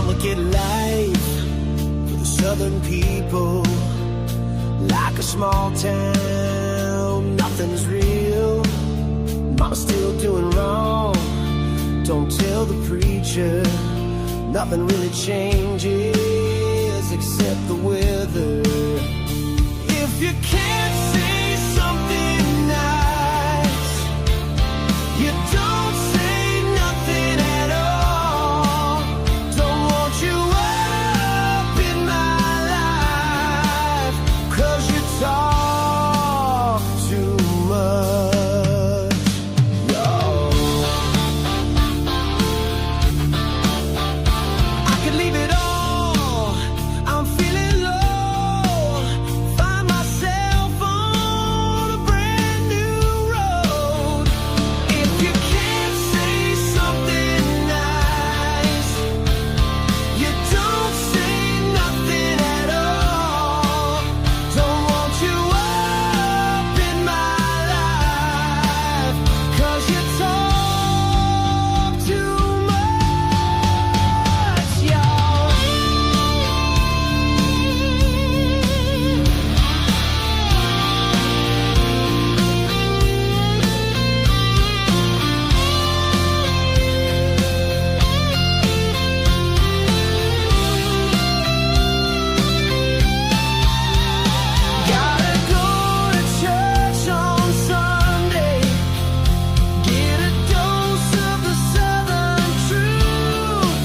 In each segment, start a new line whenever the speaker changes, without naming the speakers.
look at life for the southern people like a small town, nothing's real. Mama's still doing wrong, don't tell the preacher. Nothing really changes except the weather. If you can't say something nice, you don't say nothing at all. Don't want you up in my life, 'cause you talk too much. I could leave it all, I'm feeling low. Find myself on a brand new road. If you can't say something nice, you don't say nothing at all. Don't want you up in my life, 'cause you talk too much, y'all. Gotta go to church on Sunday, get a dose of the Southern truth.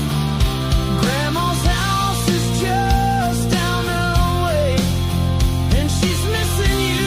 Grandma's house is just down the way, and she's missing you.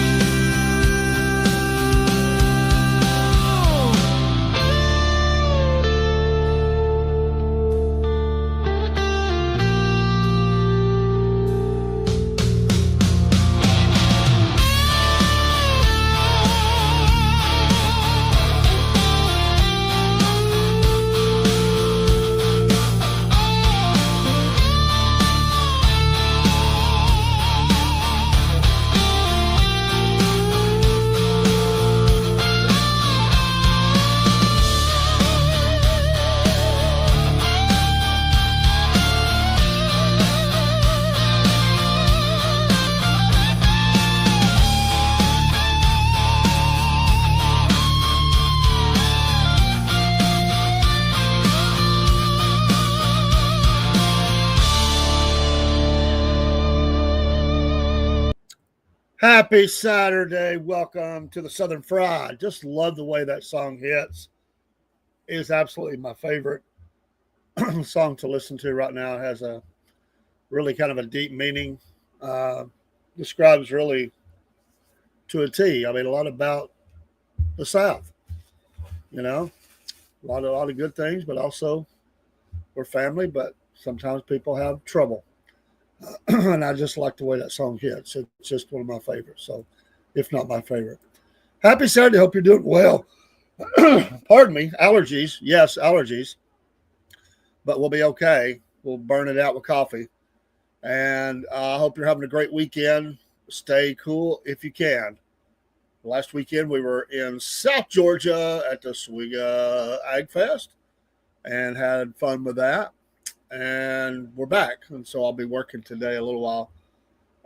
Happy Saturday. Welcome to the Southern Fried. Just love the way that song hits. It is absolutely my favorite song to listen to right now. It has a really kind of a deep meaning. Describes really to a T. I mean, a lot about the South, you know, a lot of good things, but also we're family, but sometimes people have trouble. And I just like the way that song hits. It's just one of my favorites. So, if not my favorite. Happy Saturday. Hope you're doing well. Pardon me. Allergies. Yes, allergies. But we'll be okay. We'll burn it out with coffee. And I hope you're having a great weekend. Stay cool if you can. Last weekend, we were in South Georgia at the Swiga Ag Fest and had fun with that. And we're back. And so I'll be working today a little while.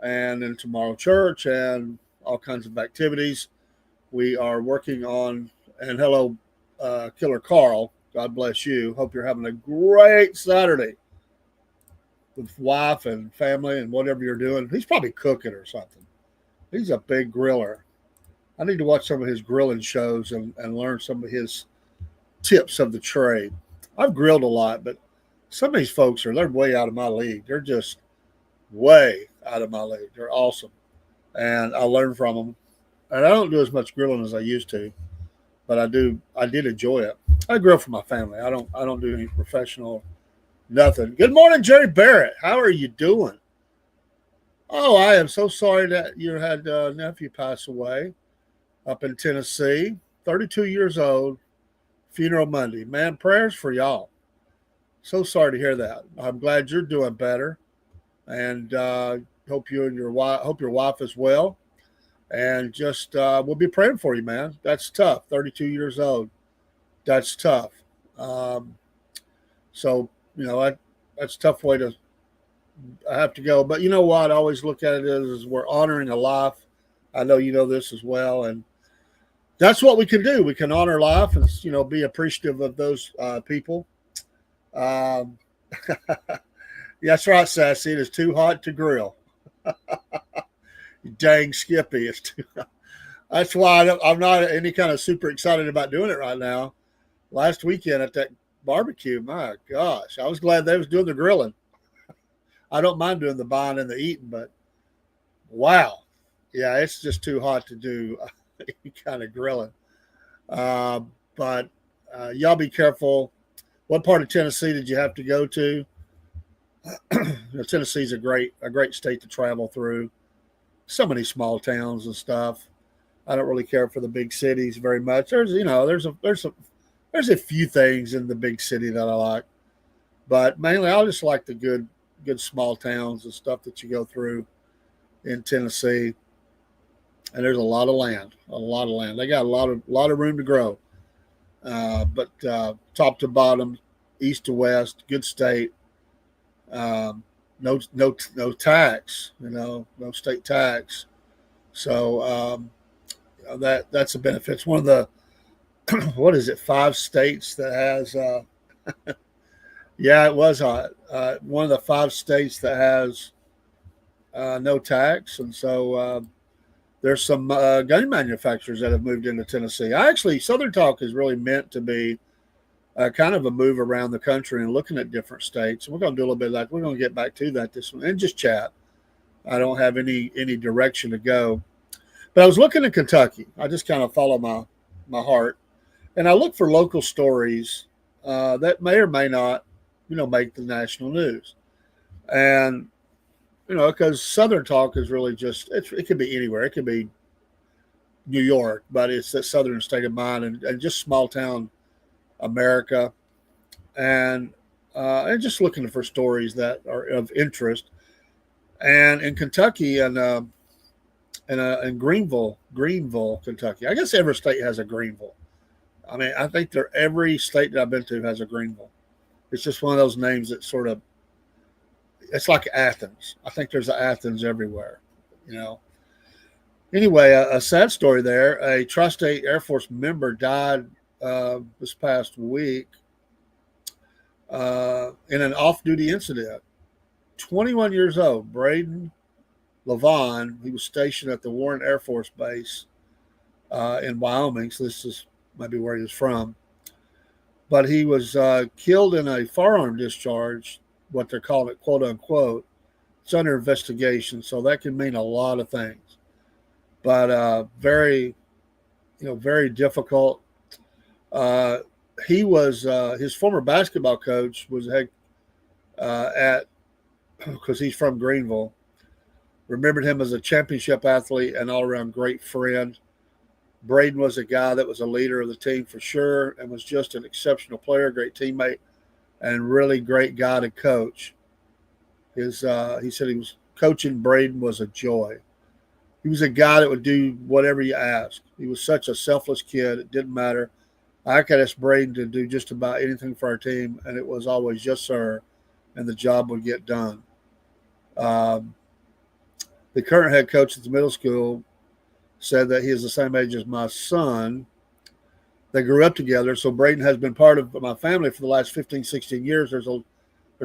And then tomorrow, church and all kinds of activities. We are working on, and hello, Killer Carl. God bless you. Hope you're having a great Saturday with wife and family and whatever you're doing. He's probably cooking or something. He's a big griller. I need to watch some of his grilling shows and learn some of his tips of the trade. I've grilled a lot, but some of these folks they're way out of my league. They're just way out of my league. They're awesome. And I learn from them. And I don't do as much grilling as I used to, but I did enjoy it. I grill for my family. I don't do any professional nothing. Good morning, Jerry Barrett. How are you doing? Oh, I am so sorry that you had a nephew pass away up in Tennessee. 32 years old. Funeral Monday. Man, prayers for y'all. So sorry to hear that. I'm glad you're doing better, and hope you and your wife is well. And just we'll be praying for you, man. That's tough. 32 years old. That's tough. So I that's a tough way to have to go. But you know what? I always look at it as we're honoring a life. I know you know this as well, and that's what we can do. We can honor life and be appreciative of those people. Um, that's right, Sassy. It is too hot to grill. Dang, Skippy, it's too. That's why I'm not any kind of super excited about doing it right now. Last weekend at that barbecue, my gosh, I was glad they was doing the grilling. I don't mind doing the buying and the eating, but wow, yeah, it's just too hot to do any kind of grilling. Uh, but y'all be careful. What part of Tennessee did you have to go to? Tennessee's a great state to travel through. So many small towns and stuff. I don't really care for the big cities very much. There's a few things in the big city that I like, but mainly I just like the good small towns and stuff that you go through in Tennessee. And there's a lot of land, They got a lot of room to grow. But top to bottom, east to west, good state. No tax, no state tax. So that's a benefit. It's one of the what is it? 5 states that has. Yeah, it was hot. One of the 5 states that has no tax, and so there's some gun manufacturers that have moved into Tennessee. Southern Talk is really meant to be kind of a move around the country and looking at different states. And we're going to do a little bit of that. We're going to get back to that this one and just chat. I don't have any direction to go. But I was looking at Kentucky. I just kind of follow my heart. And I look for local stories that may or may not, make the national news. And, because Southern Talk is really just, it could be anywhere. It could be New York, but it's that Southern state of mind and just small town America, and just looking for stories that are of interest. And in Kentucky and in Greenville, Kentucky. I guess every state has a Greenville. I mean, I think every state that I've been to has a Greenville. It's just one of those names that sort of, it's like Athens. I think there's an Athens everywhere, Anyway, a sad story there. A Tri-State Air Force member died this past week in an off-duty incident. 21 years old, Braden Levon. He was stationed at the Warren Air Force Base in Wyoming, so this is maybe where he was from. But he was killed in a firearm discharge, what they're calling it, quote unquote. It's under investigation, so that can mean a lot of things. But very difficult. He was his former basketball coach was because he's from Greenville. Remembered him as a championship athlete and all-around great friend. Braden was a guy that was a leader of the team for sure and was just an exceptional player, great teammate, and really great guy to coach. He said he was coaching Braden was a joy. He was a guy that would do whatever you asked. He was such a selfless kid. It didn't matter. I could ask Braden to do just about anything for our team, and it was always yes, sir, and the job would get done. The current head coach at the middle school said that he is the same age as my son. They grew up together, so Braden has been part of my family for the last 15, 16 years. There's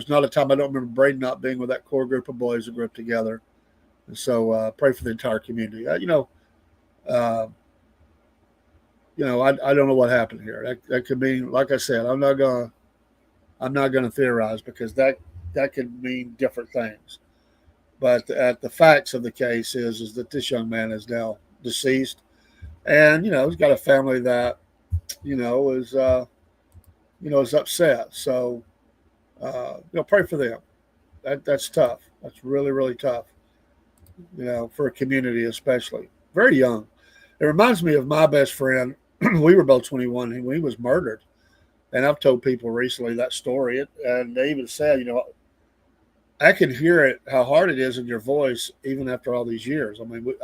not a time I don't remember Braden not being with that core group of boys that grew up together. And so pray for the entire community. I don't know what happened here. That could mean, like I said, I'm not gonna theorize because that could mean different things. But the facts of the case is that this young man is now deceased, and he's got a family that is upset. So pray for them. That's tough. That's really, really tough. For a community especially. Very young. It reminds me of my best friend. We were both 21 when he was murdered. And I've told people recently that story. And they even said, I can hear it, how hard it is in your voice, even after all these years. I mean,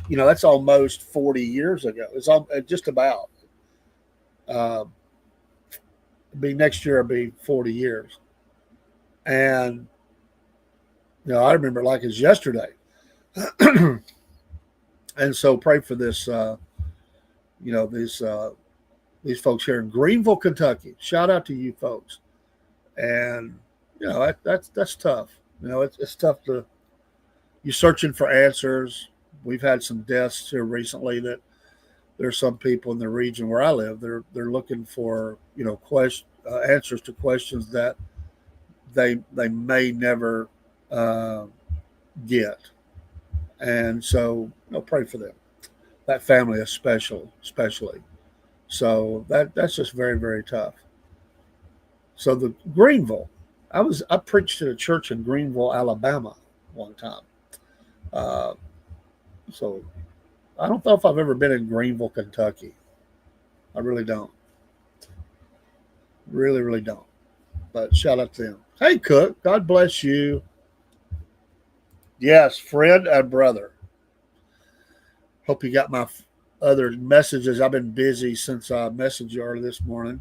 that's almost 40 years ago. It's just about. Next year, it'll be 40 years. And, I remember it like it's yesterday. And so pray for this, these folks here in Greenville, Kentucky. Shout out to you folks. And, that's tough. It's tough to, you're searching for answers. We've had some deaths here recently that there's some people in the region where I live. They're looking for, answers to questions that they may never get. And so, pray for them. That family especially. So that's just very, very tough. So the Greenville, I preached at a church in Greenville, Alabama one time. So I don't know if I've ever been in Greenville, Kentucky. I really don't. Really, really don't. But shout out to them. Hey, Cook, God bless you. Yes, friend and brother. Hope you got my other messages. I've been busy since I messaged you early this morning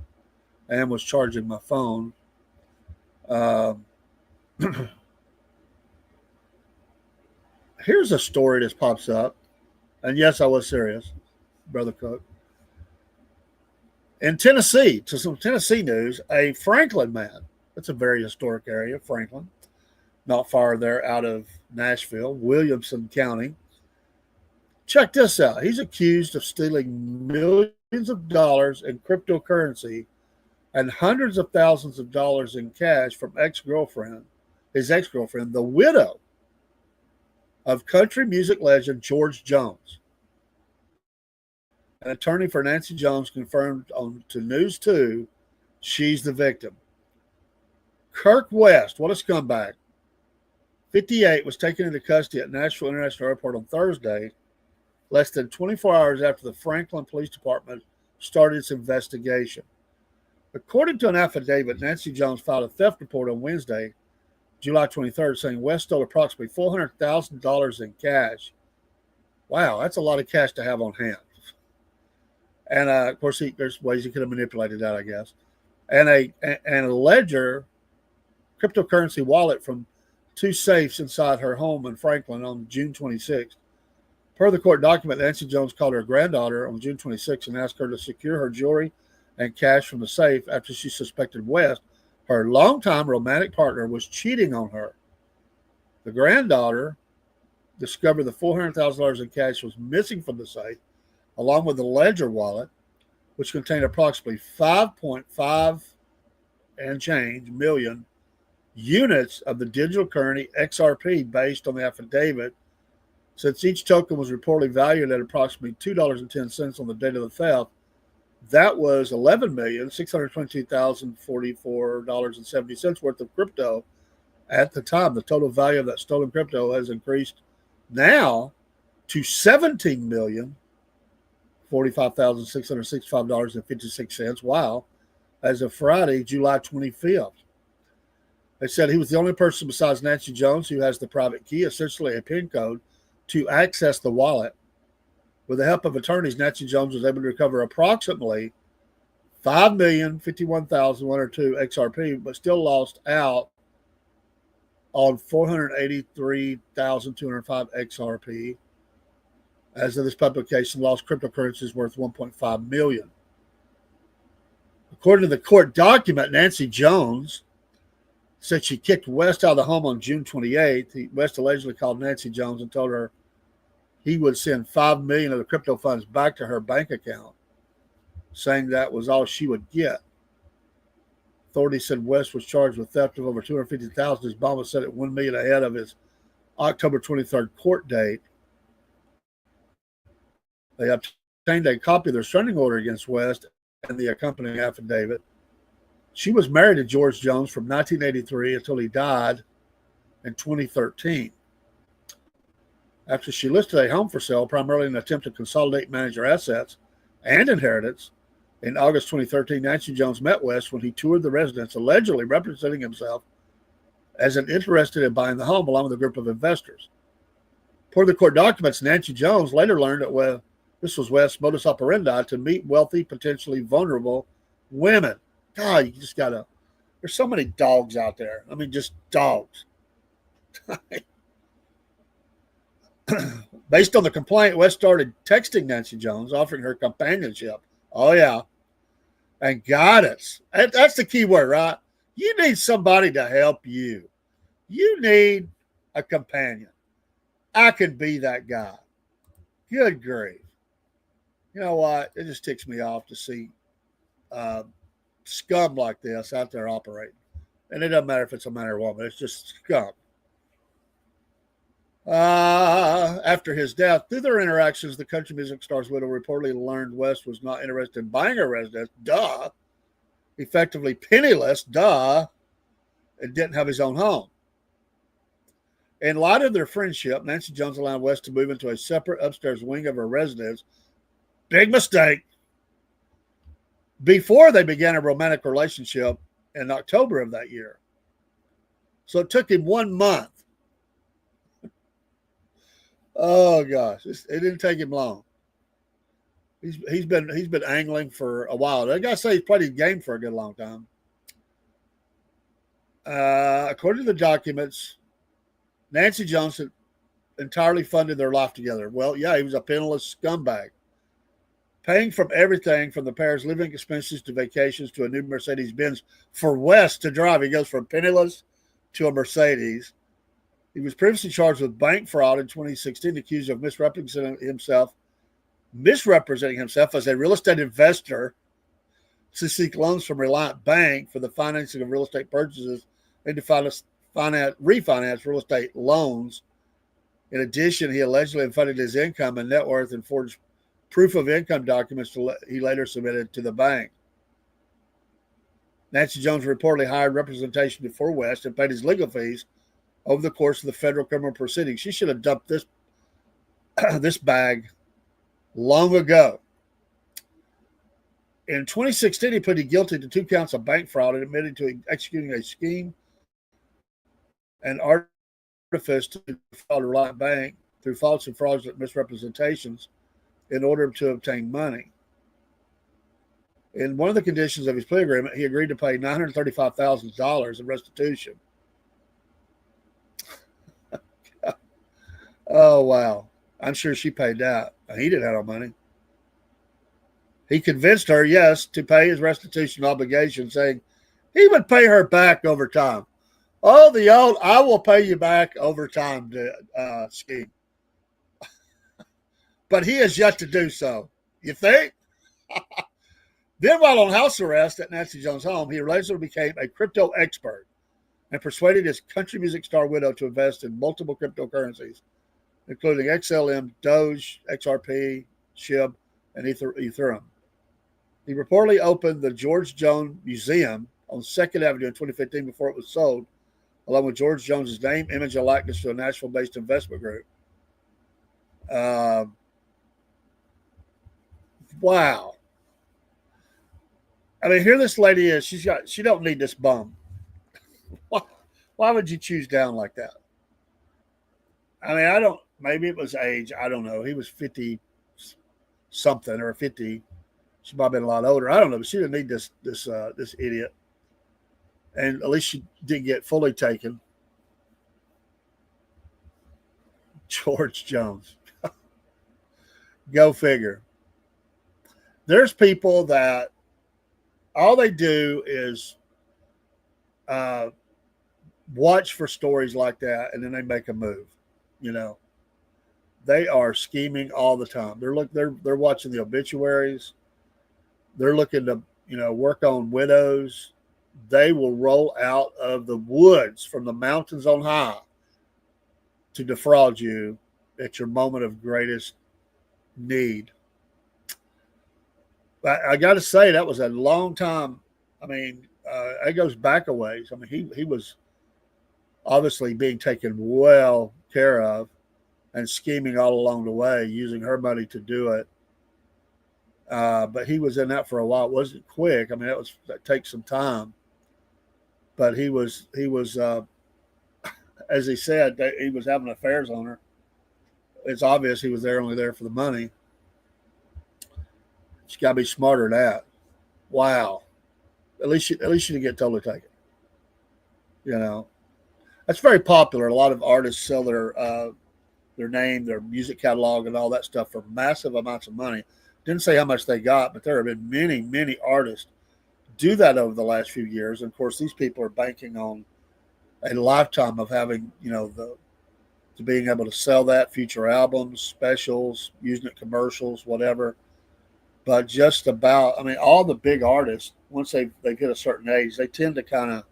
and was charging my phone. Here's a story that pops up. And yes, I was serious, Brother Cook. In Tennessee, to some Tennessee news, a Franklin man, that's a very historic area, Franklin, not far there out of Nashville, Williamson County. Check this out. He's accused of stealing millions of dollars in cryptocurrency and hundreds of thousands of dollars in cash from his ex-girlfriend, the widow of country music legend George Jones. An attorney for Nancy Jones confirmed to News 2 she's the victim. Kirk West, what a scumbag, 58, was taken into custody at Nashville International Airport on Thursday, less than 24 hours after the Franklin Police Department started its investigation. According to an affidavit, Nancy Jones filed a theft report on Wednesday, July 23rd, saying West stole approximately $400,000 in cash. Wow, that's a lot of cash to have on hand. And, of course, there's ways he could have manipulated that, I guess. And a Ledger cryptocurrency wallet from two safes inside her home in Franklin on June 26th. Per the court document, Nancy Jones called her granddaughter on June 26th and asked her to secure her jewelry and cash from the safe after she suspected West, her longtime romantic partner, was cheating on her. The granddaughter discovered the $400,000 in cash was missing from the safe, along with the Ledger wallet, which contained approximately 5.5 and change million units of the digital currency XRP based on the affidavit. Since each token was reportedly valued at approximately $2.10 on the date of the theft, that was $11,622,044.70 worth of crypto at the time. The total value of that stolen crypto has increased now to $17,045,665.56. Wow. As of Friday, July 25th. They said he was the only person besides Nancy Jones who has the private key, essentially a PIN code, to access the wallet. With the help of attorneys, Nancy Jones was able to recover approximately 5,051,102 XRP, but still lost out on 483,205 XRP. As of this publication, lost cryptocurrency is worth 1.5 million. According to the court document, Nancy Jones said she kicked West out of the home on June 28th. West allegedly called Nancy Jones and told her he would send $5 million of the crypto funds back to her bank account, saying that was all she would get. Authorities said West was charged with theft of over $250,000. His bond was set at $1 million ahead of his October 23rd court date. They obtained a copy of their restraining order against West and the accompanying affidavit. She was married to George Jones from 1983 until he died in 2013. After she listed a home for sale, primarily in an attempt to consolidate and manage her assets and inheritance, in August 2013, Nancy Jones met West when he toured the residence, allegedly representing himself as an interested in buying the home along with a group of investors. Per the court documents, Nancy Jones later learned that this was West's modus operandi to meet wealthy, potentially vulnerable women. God, you just got to There's so many dogs out there. I mean, just dogs. Based on the complaint, West started texting Nancy Jones, offering her companionship. Oh, yeah. And guidance. That's the key word, right? You need somebody to help you. You need a companion. I can be that guy. Good grief. You know what? It just ticks me off to see scum like this out there operating. And it doesn't matter if it's a man or a woman. It's just scum. After his death, through their interactions, the country music star's widow reportedly learned West was not interested in buying a residence. Duh. Effectively penniless. Duh. And didn't have his own home. In light of their friendship, Nancy Jones allowed West to move into a separate upstairs wing of her residence. Big mistake. Before they began a romantic relationship in October of that year. So it took him 1 month. Oh gosh, it didn't take him long. He's been angling for a while. I gotta say he's played his game for a good long time. According to the documents, Nancy Jones had entirely funded their life together. Well, yeah, he was a penniless scumbag, paying from everything from the pair's living expenses to vacations to a new Mercedes-Benz for West to drive. He goes from penniless to a Mercedes. He was previously charged with bank fraud in 2016, accused of misrepresenting himself as a real estate investor to seek loans from Reliant Bank for the financing of real estate purchases and to refinance real estate loans. In addition, he allegedly funded his income and net worth and forged proof of income documents he later submitted to the bank. Nancy Jones reportedly hired representation before West and paid his legal fees over the course of the federal criminal proceedings. She should have dumped this bag long ago. In 2016, he pleaded guilty to 2 counts of bank fraud and admitted to executing a scheme and artifice to defraud Reliant Bank through false and fraudulent misrepresentations in order to obtain money. In one of the conditions of his plea agreement, he agreed to pay $935,000 in restitution. Oh, wow. I'm sure she paid that. He didn't have no money. He convinced her, yes, to pay his restitution obligation, saying he would pay her back over time. Oh, the old "I will pay you back over time" scheme. But he has yet to do so. You think? Then, while on house arrest at Nancy Jones' home, he allegedly became a crypto expert and persuaded his country music star widow to invest in multiple cryptocurrencies, including XLM, Doge, XRP, SHIB, and Ethereum. He reportedly opened the George Jones Museum on 2nd Avenue in 2015 before it was sold, along with George Jones's name, image, and likeness to a Nashville-based investment group. Wow. I mean, here this lady is. She don't need this bum. Why would you choose down like that? I mean, maybe it was age. I don't know. He was 50 something or 50. She might have been a lot older. I don't know, but she didn't need this idiot. And at least she didn't get fully taken. George Jones. Go figure. There's people that all they do is watch for stories like that, and then they make a move. You know, they are scheming all the time. They're watching the obituaries. They're looking to, work on widows. They will roll out of the woods from the mountains on high to defraud you at your moment of greatest need. I got to say, that was a long time. I mean, it goes back a ways. I mean, he was obviously being taken well care of and scheming all along the way, using her money to do it. But he was in that for a while. It wasn't quick. I mean, that takes some time. But he was as he said, he was having affairs on her. It's obvious he was only there for the money. She's got to be smarter than that. Wow. At least she didn't get totally taken. You know, that's very popular. A lot of artists sell their name, their music catalog, and all that stuff for massive amounts of money. Didn't say how much they got, but there have been many, many artists do that over the last few years. And of course, these people are banking on a lifetime of having, the to being able to sell that, future albums, specials, using it commercials, whatever. But just about, I mean, all the big artists, once they hit a certain age, they tend to kind of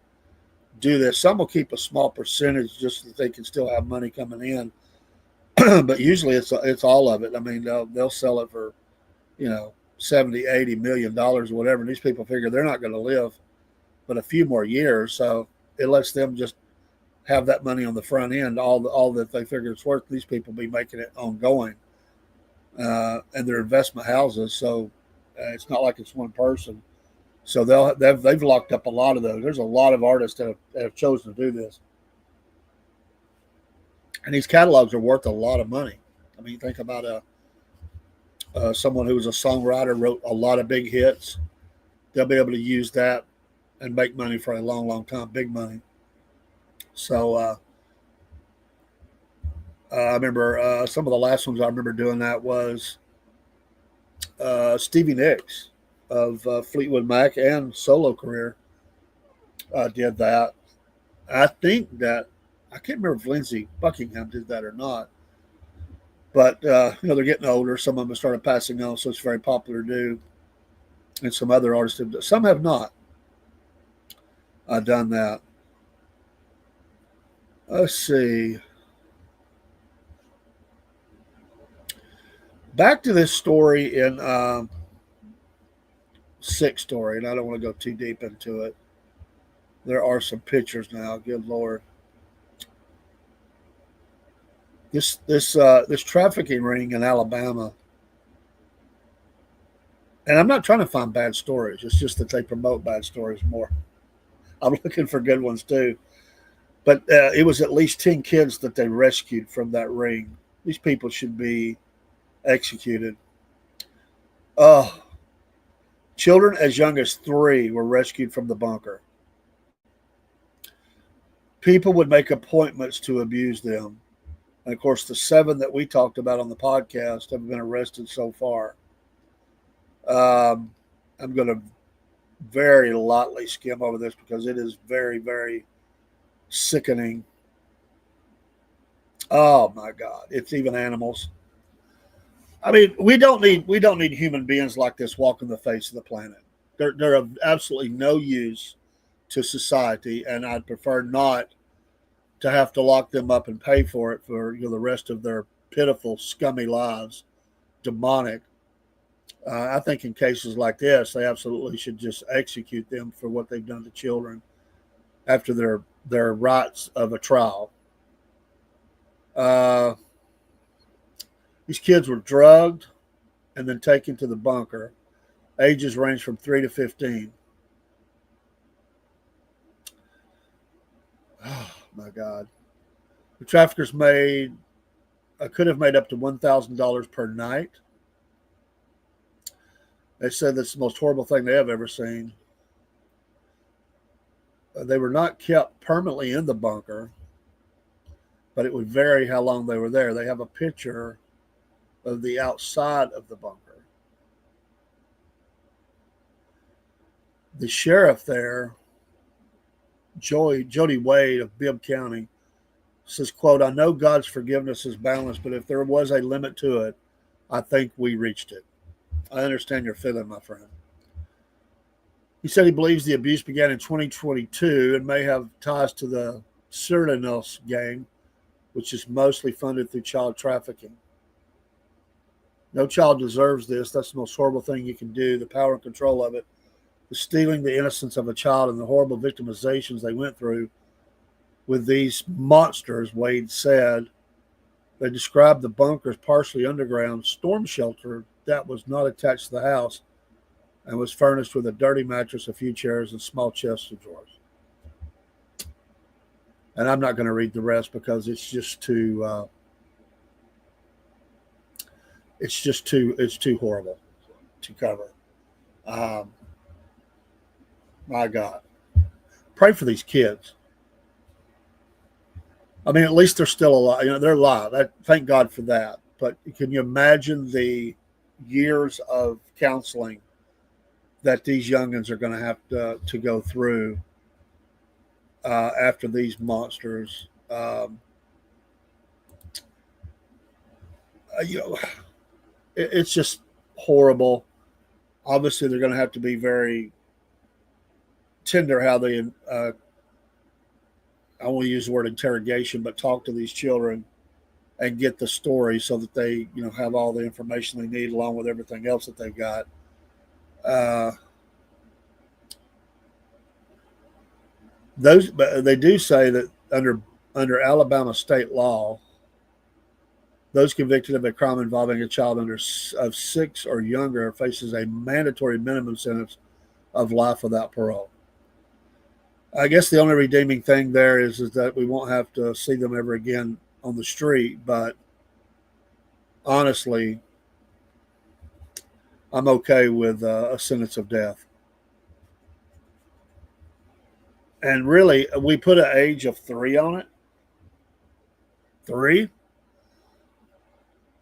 do this. Some will keep a small percentage just so that they can still have money coming in, but usually it's all of it. I mean, they'll sell it for 70, 80 million dollars or whatever. And these people figure they're not going to live but a few more years, so it lets them just have that money on the front end. All that they figure it's worth, these people be making it ongoing, and their investment houses. So it's not like it's one person. So they've locked up a lot of those. There's a lot of artists that have chosen to do this, and these catalogs are worth a lot of money. I mean, think about someone who was a songwriter, wrote a lot of big hits. They'll be able to use that and make money for a long, long time, big money. So I remember some of the last ones I remember doing that was Stevie Nicks of Fleetwood Mac and solo career did that. I think that, I can't remember if Lindsey Buckingham did that or not. But, they're getting older. Some of them have started passing on, so it's very popular to do. And some other artists have. Some have not done that. Let's see. Back to this story in Sick Story, and I don't want to go too deep into it. There are some pictures now. Good Lord. This trafficking ring in Alabama, and I'm not trying to find bad stories. It's just that they promote bad stories more. I'm looking for good ones too. But it was at least 10 kids that they rescued from that ring. These people should be executed. Children as young as 3 were rescued from the bunker. People would make appointments to abuse them. And of course, the 7 that we talked about on the podcast have been arrested so far. I'm going to very lightly skim over this because it is very, very sickening. Oh my God! It's even animals. I mean, we don't need human beings like this walking the face of the planet. They're of absolutely no use to society, and I'd prefer not to have to lock them up and pay for it for the rest of their pitiful, scummy lives. Demonic. I think in cases like this, they absolutely should just execute them for what they've done to children after their rights of a trial. These kids were drugged and then taken to the bunker. Ages range from 3 to 15. Oh, my God. The traffickers could have made up to $1,000 per night. They said that's the most horrible thing they have ever seen. They were not kept permanently in the bunker, but it would vary how long they were there. They have a picture of the outside of the bunker. The sheriff there, Jody Wade of Bibb County, says, quote, "I know God's forgiveness is boundless, but if there was a limit to it, I think we reached it." I understand your feeling, my friend. He said he believes the abuse began in 2022 and may have ties to the Cyrdanos gang, which is mostly funded through child trafficking. No child deserves this. That's the most horrible thing you can do. The power and control of it, the stealing the innocence of a child, and the horrible victimizations they went through with these monsters, Wade said. They described the bunker as partially underground storm shelter that was not attached to the house and was furnished with a dirty mattress, a few chairs, and small chests of drawers. And I'm not going to read the rest because it's just too horrible to cover. My God. Pray for these kids. I mean, at least they're still alive. You know, they're alive. Thank God for that. But can you imagine the years of counseling that these youngins are going to have to go through after these monsters? You know, it's just horrible. Obviously, they're going to have to be very tender how they, I won't use the word interrogation, but talk to these children and get the story so that they, you know, have all the information they need along with everything else that they've got. But they do say that under Alabama state law, those convicted of a crime involving a child of 6 or younger faces a mandatory minimum sentence of life without parole. I guess the only redeeming thing there is that we won't have to see them ever again on the street. But honestly, I'm okay with a sentence of death. And really, we put an age of 3 on it. 3.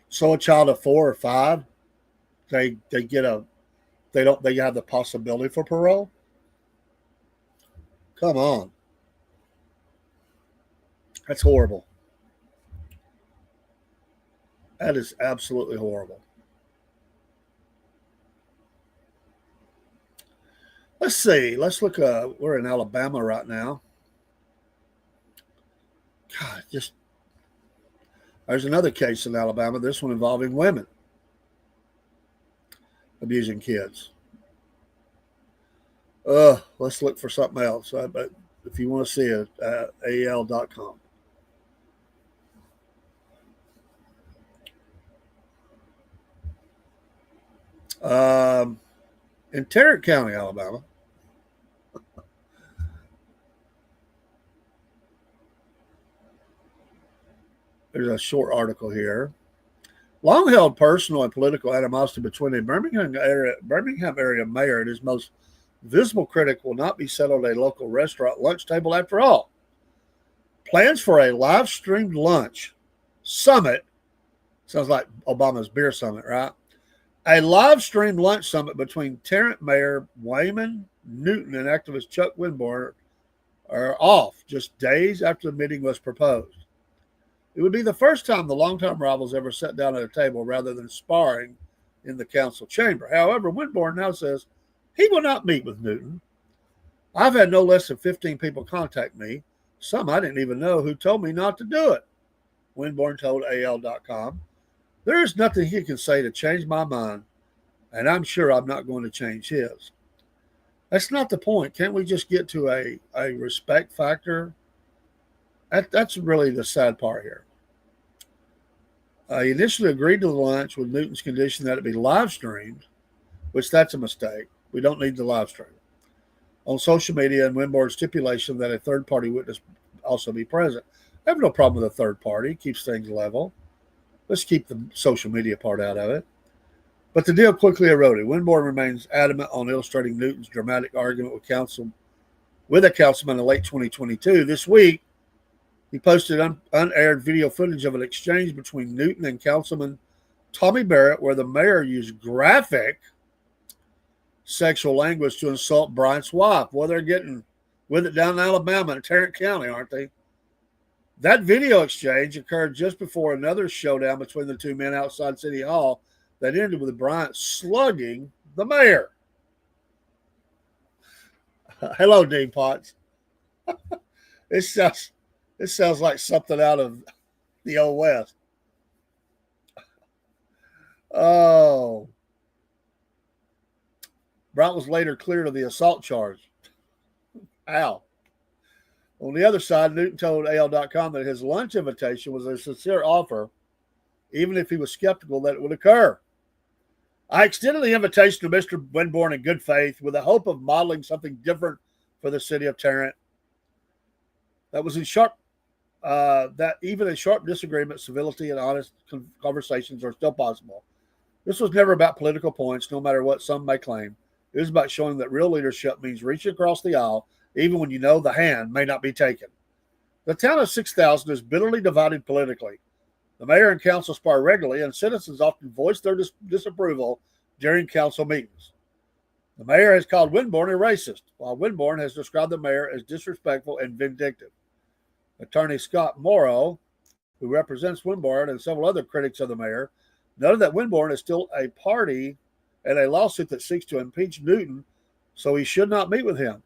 So a child of 4 or 5, they have the possibility for parole. Come on. That's horrible. That is absolutely horrible. Let's see. Let's look. We're in Alabama right now. God, there's another case in Alabama, this one involving women abusing kids. Let's look for something else. But if you want to see it, AL.com. In Tarrant County, Alabama, there's a short article here. Long-held personal and political animosity between a Birmingham area mayor and his most visible critic will not be settled at a local restaurant lunch table after all. Plans for a live-streamed lunch summit, sounds like Obama's beer summit, right? A live-streamed lunch summit between Tarrant Mayor Wayman Newton and activist Chuck Winborn are off just days after the meeting was proposed. It would be the first time the longtime rivals ever sat down at a table rather than sparring in the council chamber. However, Winborn now says he will not meet with Newton. I've had no less than 15 people contact me, some I didn't even know, who told me not to do it. Winborn told AL.com, there is nothing he can say to change my mind, and I'm sure I'm not going to change his. That's not the point. Can't we just get to a respect factor? That's really the sad part here. He initially agreed to the lunch with Newton's condition that it be live streamed, which that's a mistake. We don't need the live stream. On social media, and Winborn's stipulation that a third-party witness also be present. I have no problem with a third party. Keeps things level. Let's keep the social media part out of it. But the deal quickly eroded. Winborn remains adamant on illustrating Newton's dramatic argument with a councilman in late 2022. This week, he posted unaired video footage of an exchange between Newton and Councilman Tommy Barrett, where the mayor used graphic sexual language to insult Bryant's wife. Well, they're getting with it down in Alabama in Tarrant County, aren't they? That video exchange occurred just before another showdown between the two men outside City Hall that ended with Bryant slugging the mayor. Hello, Dean Potts. It sounds like something out of the Old West. Oh. Bryant was later cleared of the assault charge. Ow. On the other side, Newton told AL.com that his lunch invitation was a sincere offer, even if he was skeptical that it would occur. I extended the invitation to Mr. Winborn in good faith with the hope of modeling something different for the city of Tarrant. That was that even in sharp disagreement, civility and honest conversations are still possible. This was never about political points, no matter what some may claim. It was about showing that real leadership means reaching across the aisle, even when you know the hand may not be taken. The town of 6,000 is bitterly divided politically. The mayor and council spar regularly, and citizens often voice their disapproval during council meetings. The mayor has called Winborn a racist, while Winborn has described the mayor as disrespectful and vindictive. Attorney Scott Morrow, who represents Winborn and several other critics of the mayor, noted that Winborn is still a party in a lawsuit that seeks to impeach Newton, so he should not meet with him.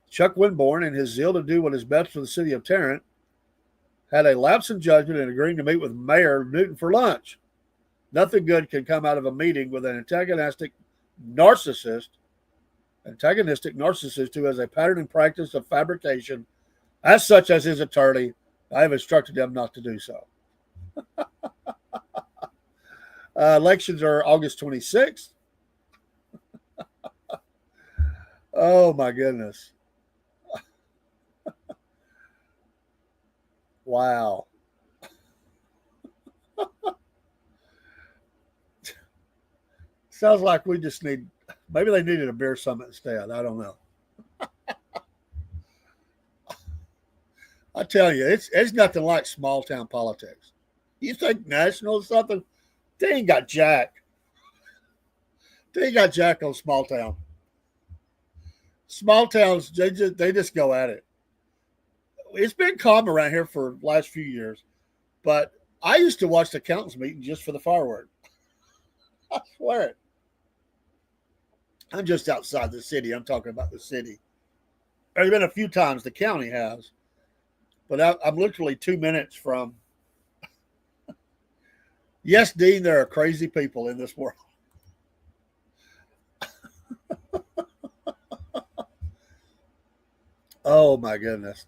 Chuck Winborn, in his zeal to do what is best for the city of Tarrant, had a lapse in judgment in agreeing to meet with Mayor Newton for lunch. Nothing good can come out of a meeting with an antagonistic narcissist who has a pattern and practice of fabrication, as such as his attorney. I have instructed him not to do so. Elections are August 26th. Oh, my goodness. Wow. Sounds like we just need, maybe they needed a beer summit instead. I don't know. I tell you, it's nothing like small town politics. You think national is something? They ain't got jack. They ain't got jack on small town. Small towns, they just go at it. It's been calm around here for the last few years, but I used to watch the accountants meeting just for the firework. I swear it. I'm just outside the city. I'm talking about the city. There's been a few times the county has, but I'm literally 2 minutes from. Yes, Dean, there are crazy people in this world. Oh my goodness.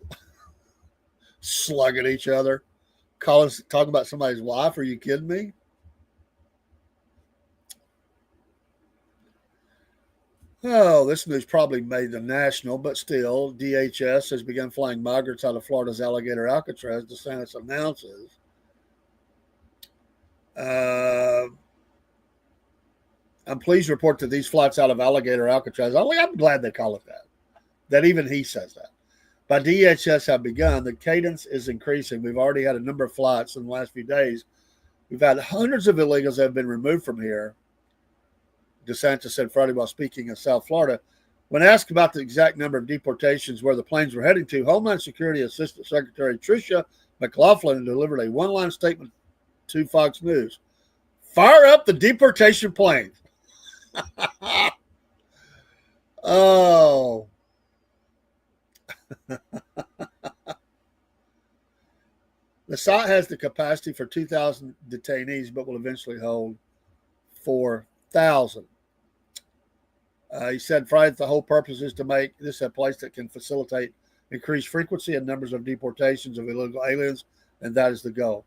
Slugging each other. Talking about somebody's wife. Are you kidding me? Oh, this news probably made the national, but still, DHS has begun flying migrants out of Florida's Alligator Alcatraz, DeSantis announces. I'm pleased to report that these flights out of Alligator Alcatraz, I'm glad they call it that even he says that. By DHS have begun, the cadence is increasing. We've already had a number of flights in the last few days. We've had hundreds of illegals that have been removed from here, DeSantis said Friday while speaking in South Florida. When asked about the exact number of deportations where the planes were heading to, Homeland Security Assistant Secretary Tricia McLaughlin delivered a one-line statement to Fox News. Fire up the deportation planes. Oh. The site has the capacity for 2,000 detainees, but will eventually hold 4,000. He said Friday that the whole purpose is to make this a place that can facilitate increased frequency and numbers of deportations of illegal aliens, and that is the goal.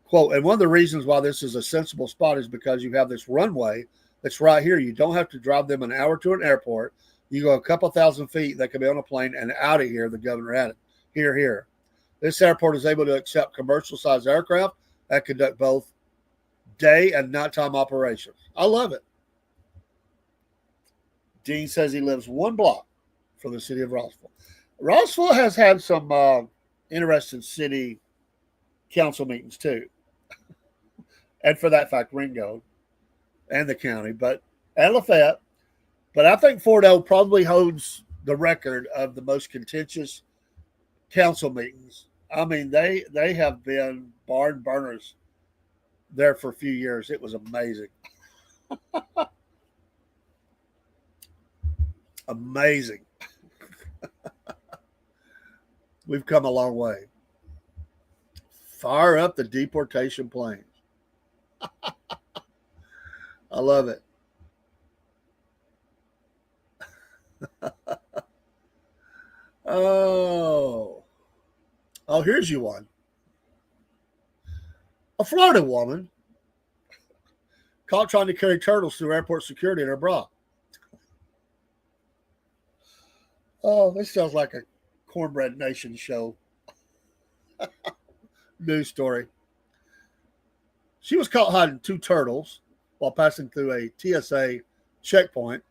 Quote, and one of the reasons why this is a sensible spot is because you have this runway that's right here. You don't have to drive them an hour to an airport. You go a couple thousand feet, they can be on a plane and out of here, the governor added. Here. This airport is able to accept commercial-sized aircraft that conduct both day and nighttime operations. I love it. Dean says he lives 1 block from the city of Rossville. Rossville has had some interesting city council meetings too. And for that fact, Ringo and the county, and Lafayette. But I think Fort O probably holds the record of the most contentious council meetings. I mean, they have been barn burners there for a few years. It was amazing. Amazing. We've come a long way. Fire up the deportation planes. I love it. Oh, here's you one. A Florida woman caught trying to carry turtles through airport security in her bra. Oh, this sounds like a Cornbread Nation show. News story. She was caught hiding 2 turtles while passing through a TSA checkpoint.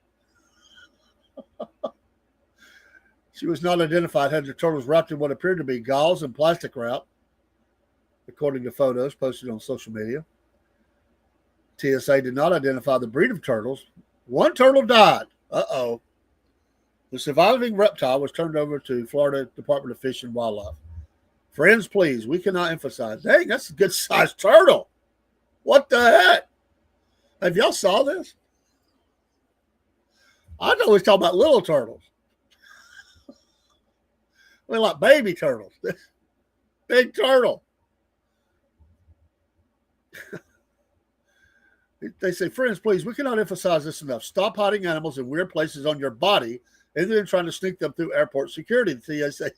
She was not identified, had the turtles wrapped in what appeared to be gauze and plastic wrap, according to photos posted on social media. TSA did not identify the breed of turtles. One turtle died. Uh-oh. The surviving reptile was turned over to Florida Department of Fish and Wildlife. Friends, please, we cannot emphasize. Dang, that's a good-sized turtle. What the heck? Have y'all saw this? I know he's talking about little turtles. I mean, like baby turtles. Big turtle. They say, friends, please, we cannot emphasize this enough. Stop hiding animals in weird places on your body and then trying to sneak them through airport security. The TSA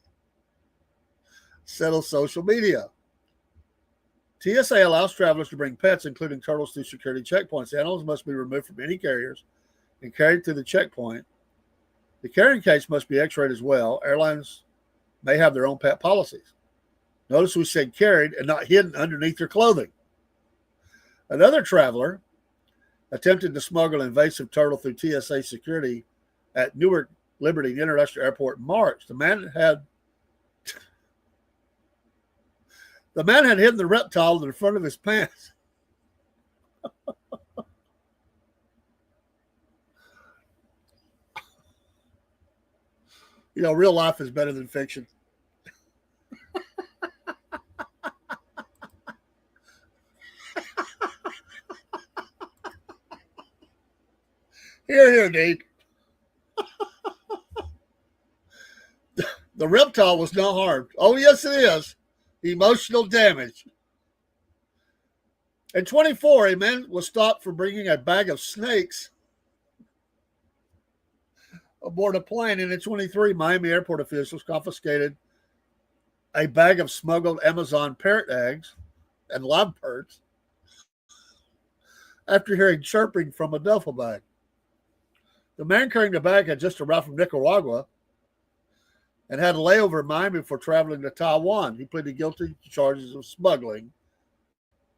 settles social media. TSA allows travelers to bring pets, including turtles, through security checkpoints. Animals must be removed from any carriers and carried through the checkpoint. The carrying case must be x-rayed as well. Airlines may have their own pet policies. Notice we said carried and not hidden underneath their clothing. Another traveler attempted to smuggle an invasive turtle through TSA security at Newark Liberty International Airport in March. The man had hidden the reptile in the front of his pants. You know, real life is better than fiction. Here, Dave. The reptile was not harmed. Oh, yes, it is. Emotional damage. In 24, a man was stopped for bringing a bag of snakes aboard a plane. And in 23, Miami airport officials confiscated a bag of smuggled Amazon parrot eggs and live birds after hearing chirping from a duffel bag. The man carrying the bag had just arrived from Nicaragua and had a layover in Miami before traveling to Taiwan. He pleaded guilty to charges of smuggling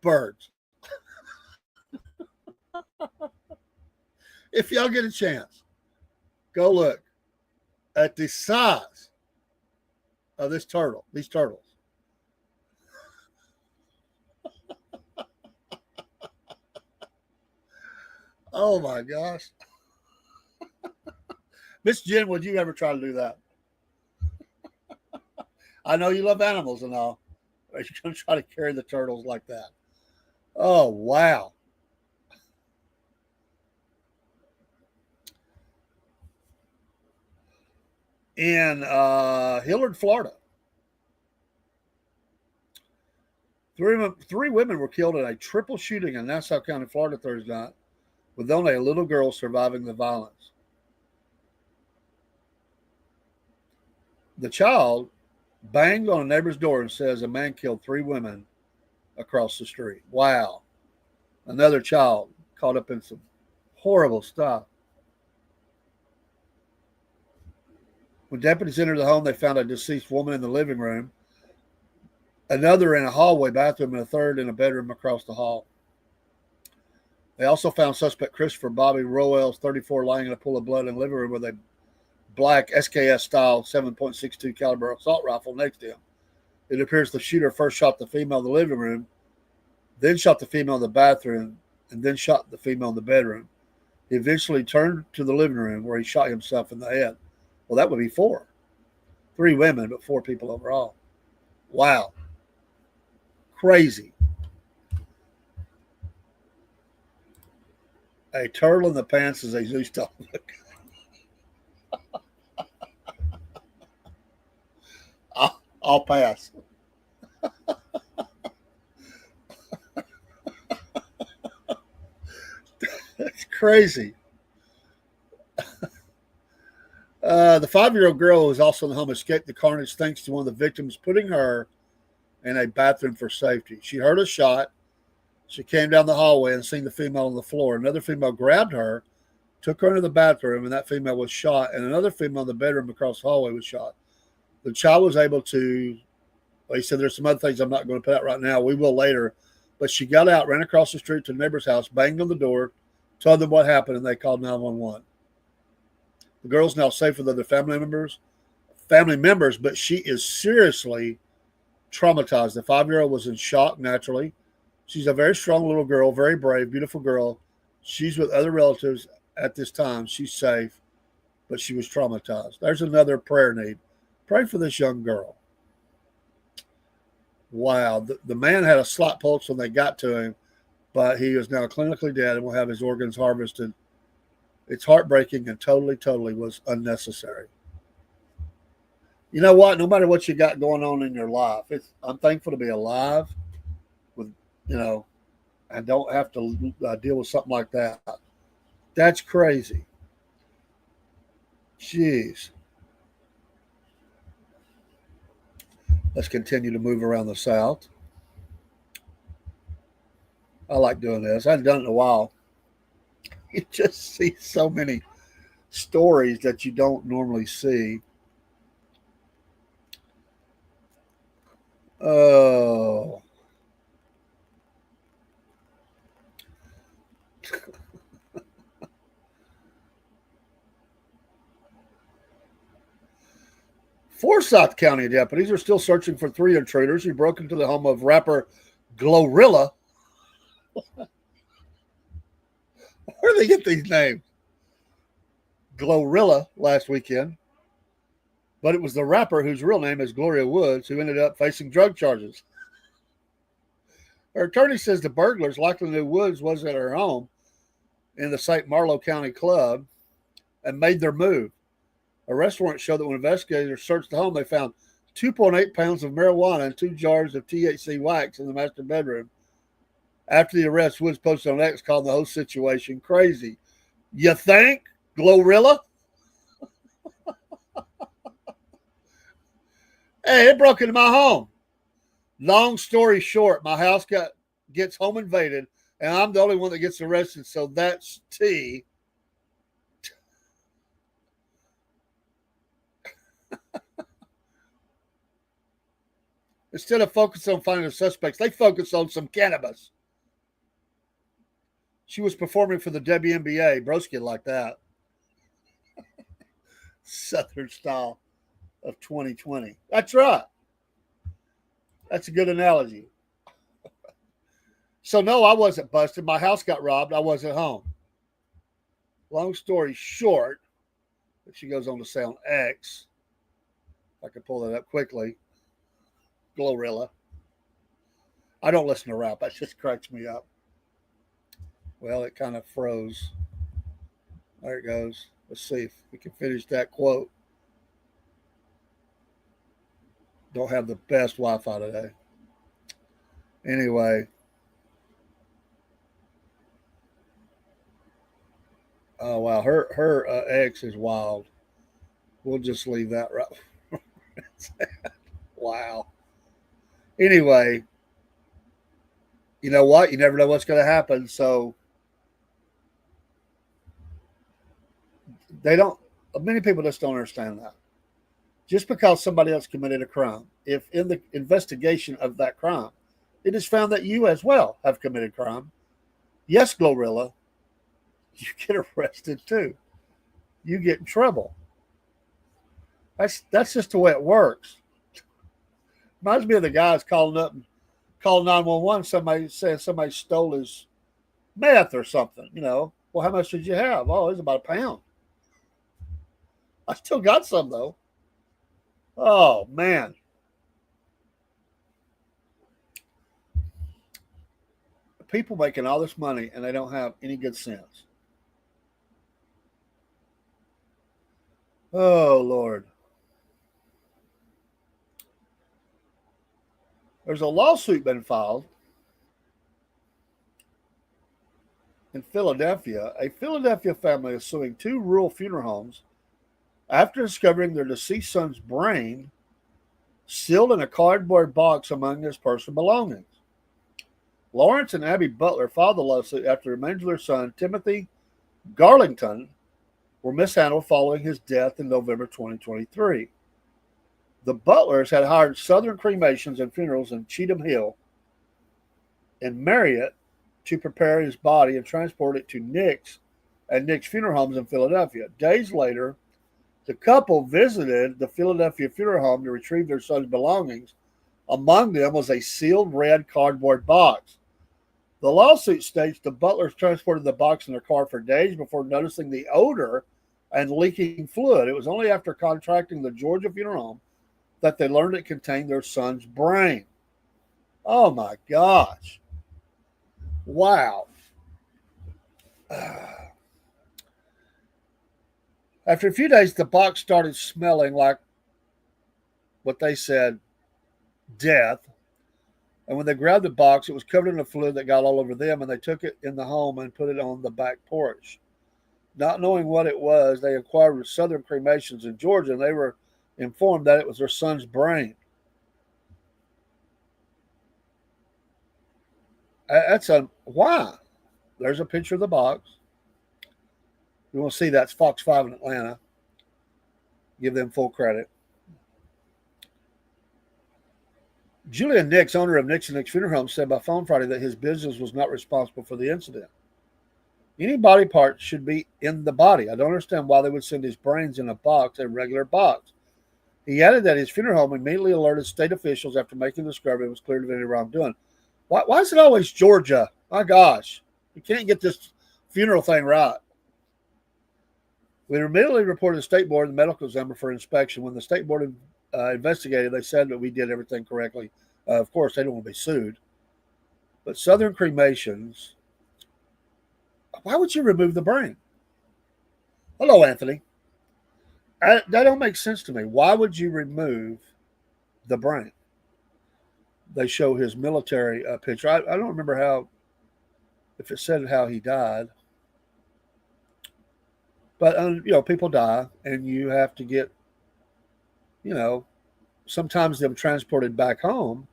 birds. If y'all get a chance, go look at the size of these turtles. Oh my gosh. Miss Jen, would you ever try to do that? I know you love animals and all. Are you going to try to carry the turtles like that? Oh, wow. In Hillard, Florida, three women were killed in a triple shooting in Nassau County, Florida Thursday night, with only a little girl surviving the violence. The child banged on a neighbor's door and says a man killed three women across the street. Wow. Another child caught up in some horrible stuff. When deputies entered the home, they found a deceased woman in the living room, another in a hallway bathroom, and a third in a bedroom across the hall. They also found suspect Christopher Bobby Roells, 34, lying in a pool of blood in the living room with a black SKS-style 7.62 caliber assault rifle next to him. It appears the shooter first shot the female in the living room, then shot the female in the bathroom, and then shot the female in the bedroom. He eventually turned to the living room where he shot himself in the head. Well, that would be four. 3 women, but 4 people overall. Wow. Crazy. A turtle in the pants is a Zeus dog. I'll pass. That's crazy. The 5-year-old girl who was also in the home escaped the carnage thanks to one of the victims putting her in a bathroom for safety. She heard a shot. She came down the hallway and seen the female on the floor. Another female grabbed her, took her into the bathroom, and that female was shot. And another female in the bedroom across the hallway was shot. The child was able to, well, he said there's some other things I'm not going to put out right now. We will later. But she got out, ran across the street to the neighbor's house, banged on the door, told them what happened, and they called 911. The girl's now safe with other family members. family members, but she is seriously traumatized. The 5-year-old was in shock naturally. She's a very strong little girl, very brave, beautiful girl. She's with other relatives at this time. She's safe, but she was traumatized. There's another prayer need. Pray for this young girl. Wow. The man had a slight pulse when they got to him, but he is now clinically dead and will have his organs harvested. It's heartbreaking and totally was unnecessary. You know what? No matter what you got going on in your life, I'm thankful to be alive with, I don't have to deal with something like that. That's crazy. Jeez. Let's continue to move around the South. I like doing this. I haven't done it in a while. You just see so many stories that you don't normally see. Oh. Forsyth County deputies are still searching for 3 intruders who broke into the home of rapper Glorilla. Where do they get these names? Glorilla last weekend. But it was the rapper whose real name is Gloria Woods who ended up facing drug charges. Her attorney says the burglars likely knew Woods was at her home in the St. Marlow County Club and made their move. Arrest warrants show that when investigators searched the home, they found 2.8 pounds of marijuana and 2 jars of THC wax in the master bedroom. After the arrest, Woods posted on X calling the whole situation crazy. You think, Glorilla? Hey, it broke into my home. Long story short, my house gets home invaded, and I'm the only one that gets arrested, so that's T. Instead of focusing on finding the suspects, they focused on some cannabis. She was performing for the WNBA. Broski like that. Southern style of 2020. That's right. That's a good analogy. So, no, I wasn't busted. My house got robbed. I wasn't home. Long story short, she goes on to say on X, if I can pull that up quickly, Glorilla. I don't listen to rap. That just cracks me up. Well, it kind of froze. There it goes. Let's see if we can finish that quote. Don't have the best Wi-Fi today. Anyway. Oh, wow. Her ex is wild. We'll just leave that right. Wow. Anyway, you know what? You never know what's going to happen. So many people just don't understand that. Just because somebody else committed a crime, if in the investigation of that crime, it is found that you as well have committed crime, yes, Glorilla, you get arrested too. You get in trouble. That's just the way it works. Reminds me of the guys calling up and calling 911. Somebody saying somebody stole his meth or something. Well, how much did you have? Oh, it was about a pound. I still got some though. Oh man. People making all this money and they don't have any good sense. Oh Lord. There's a lawsuit been filed in Philadelphia. A Philadelphia family is suing 2 rural funeral homes after discovering their deceased son's brain sealed in a cardboard box among his personal belongings. Lawrence and Abby Butler filed the lawsuit after the remains of their son, Timothy Garlington, were mishandled following his death in November 2023. The Butlers had hired Southern Cremations and Funerals in Cheatham Hill and Marriott to prepare his body and transport it to Nick's Funeral Homes in Philadelphia. Days later, The couple visited the Philadelphia funeral home to retrieve their son's belongings. Among them was a sealed red cardboard box. The lawsuit states the Butlers transported the box in their car for days before noticing the odor and leaking fluid. It was only after contacting the Georgia funeral home that they learned it contained their son's brain. Oh my gosh. Wow. After a few days, the box started smelling like what they said death. And when they grabbed the box, it was covered in a fluid that got all over them, and they took it in the home and put it on the back porch. Not knowing what it was, they inquired with Southern Cremations in Georgia, and they were informed that it was their son's brain. That's a why. There's a picture of the box. You want to see that's Fox 5 in Atlanta. Give them full credit. Julian Nix, owner of Nix and Nix Funeral Home, said by phone Friday that his business was not responsible for the incident. Any body part should be in the body. I don't understand why they would send his brains in a box, a regular box. He added that his funeral home immediately alerted state officials after making the discovery it was clear of any wrongdoing. Why is it always Georgia? My gosh. We can't get this funeral thing right. We immediately reported the state board and the medical examiner for inspection. When the state board investigated, they said that we did everything correctly. Of course, they don't want to be sued. But Southern Cremations, why would you remove the brain? Hello, Anthony. That don't make sense to me. Why would you remove the brain? They show his military picture. I don't remember if it said how he died. But, people die, and you have to get, sometimes them transported back home.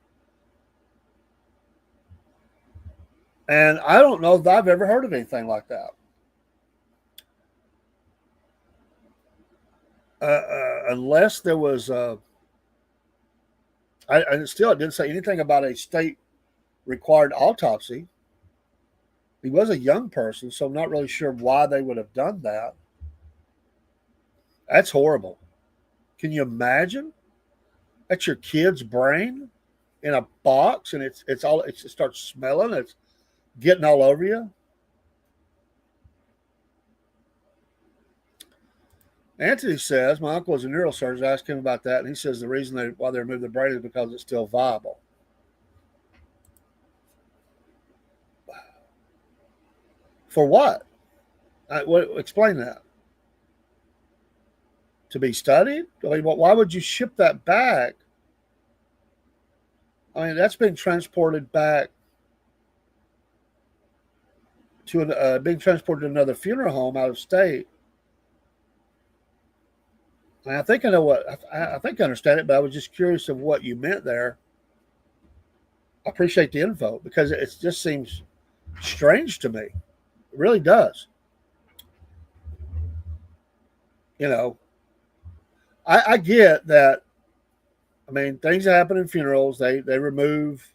And I don't know if I've ever heard of anything like that. Unless there was it didn't say anything about a state required autopsy. He was a young person, so I'm not really sure why they would have done that. That's horrible. Can you imagine? That's your kid's brain in a box, and it starts smelling. It's getting all over you. Anthony says, my uncle is a neurosurgeon. I asked him about that, and he says the reason why they removed the brain is because it's still viable. For what? Explain that. To be studied? I mean, why would you ship that back? I mean, that's being transported back to being transported to another funeral home out of state. And I think I know I think I understand it, but I was just curious of what you meant there. I appreciate the info because it just seems strange to me. It really does. I get that. I mean, things happen in funerals. They remove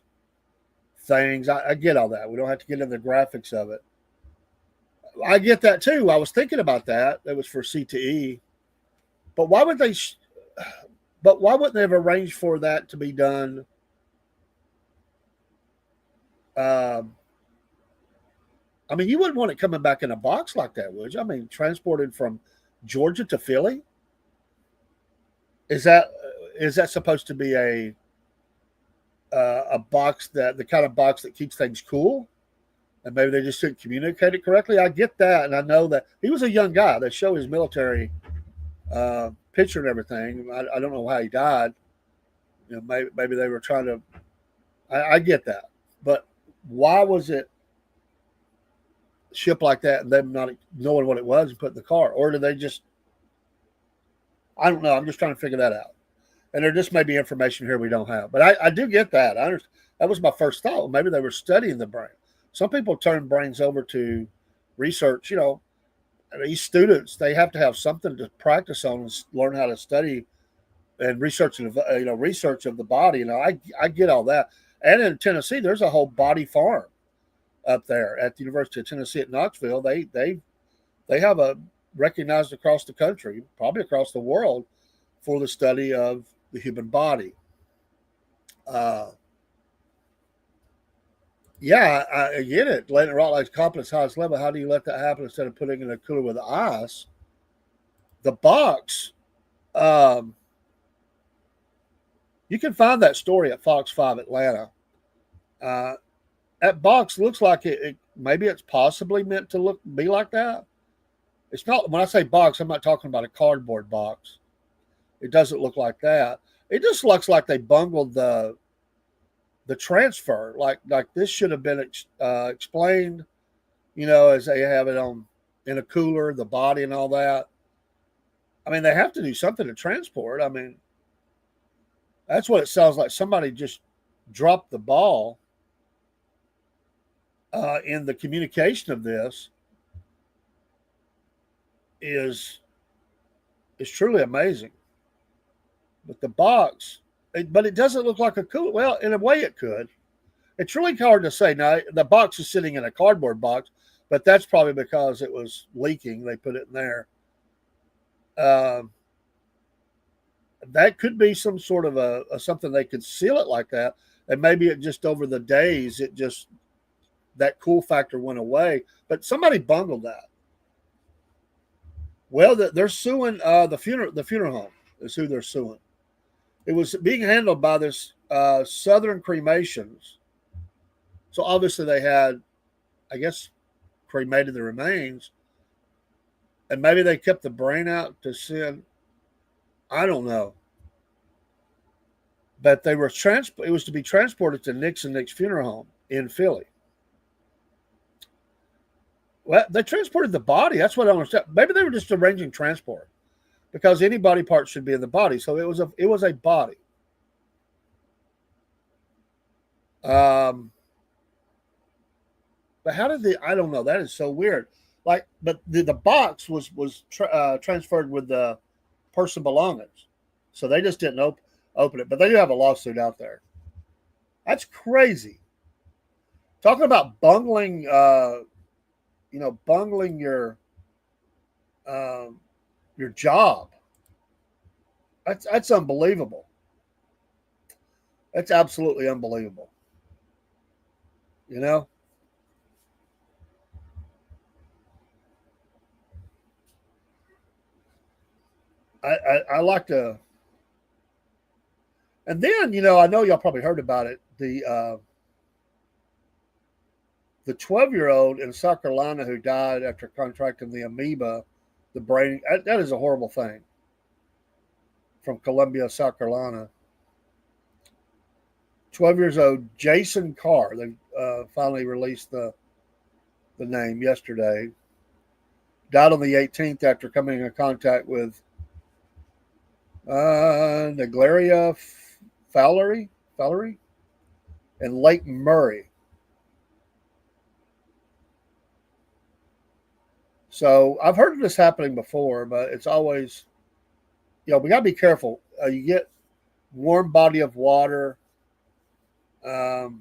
things. I get all that. We don't have to get into the graphics of it. I get that too. I was thinking about that. That was for CTE. But why would they? But why wouldn't they have arranged for that to be done? I mean, you wouldn't want it coming back in a box like that, would you? I mean, transported from Georgia to Philly. Is that supposed to be a box the kind of box that keeps things cool? And maybe they just didn't communicate it correctly. I get that, and I know that he was a young guy. They show his military picture and everything. I don't know how he died. Maybe they were trying to. I get that, but why was it shipped like that and them not knowing what it was and put in the car, or did they just? I don't know. I'm just trying to figure that out. And there just may be information here we don't have. But I do get that. I understand. That was my first thought. Well, maybe they were studying the brain. Some people turn brains over to research. These students, they have to have something to practice on and learn how to study and research of the body. I get all that. And in Tennessee, there's a whole body farm up there at the University of Tennessee at Knoxville. They have recognized across the country, probably across the world, for the study of the human body. Uh, yeah, I get it. Letting it rot like copper at its highest level. How do you let that happen instead of putting it in a cooler with ice? The box, um, you can find that story at Fox 5 Atlanta. Uh, that box looks like maybe it's possibly meant to be like that. It's not, when I say box, I'm not talking about a cardboard box. It doesn't look like that. It just looks like they bungled the transfer. Like this should have been explained, as they have it on in a cooler, the body and all that. I mean, they have to do something to transport. I mean, that's what it sounds like. Somebody just dropped the ball in the communication of this. Is truly amazing. But the box, but it doesn't look like a cooler. Well, in a way, it could. It's really hard to say. Now, the box is sitting in a cardboard box, but that's probably because it was leaking. They put it in there. That could be some sort of a something they could seal it like that, and maybe it just over the days that cool factor went away. But somebody bungled that. Well, they're suing the funeral home is who they're suing. It was being handled by this Southern Cremations. So obviously they had, I guess, cremated the remains, and maybe they kept the brain out to send. I don't know. But they were it was to be transported to Nick's funeral home in Philly. Well, they transported the body. That's what I understand. Maybe they were just arranging transport because any body part should be in the body. So it was a body. But how did I don't know. That is so weird. But the box was transferred with the person belongings, so they just didn't open it. But they do have a lawsuit out there. That's crazy. Talking about bungling. Bungling your job. That's unbelievable. That's absolutely unbelievable. I like to, and then I know y'all probably heard about it. The 12-year-old in South Carolina who died after contracting the amoeba, the brain, that is a horrible thing. From Columbia, South Carolina. 12 years old, Jason Carr. They finally released the name yesterday. Died on the 18th after coming in contact with Naegleria fowleri in Lake Murray. So I've heard of this happening before, but it's always, we got to be careful. You get warm body of water. The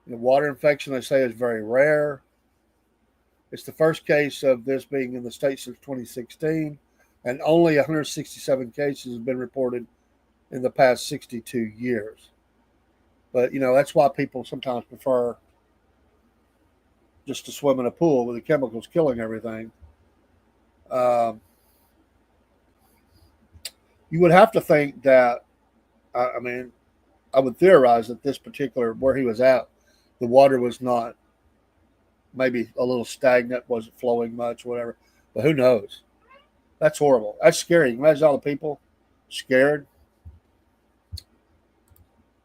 water infection, they say, is very rare. It's the first case of this being in the state since 2016, and only 167 cases have been reported in the past 62 years. But, that's why people sometimes prefer just to swim in a pool with the chemicals killing everything. You would have to think that, I would theorize that this particular, where he was at, the water was not, maybe a little stagnant, wasn't flowing much, whatever. But who knows? That's horrible. That's scary. Imagine all the people scared.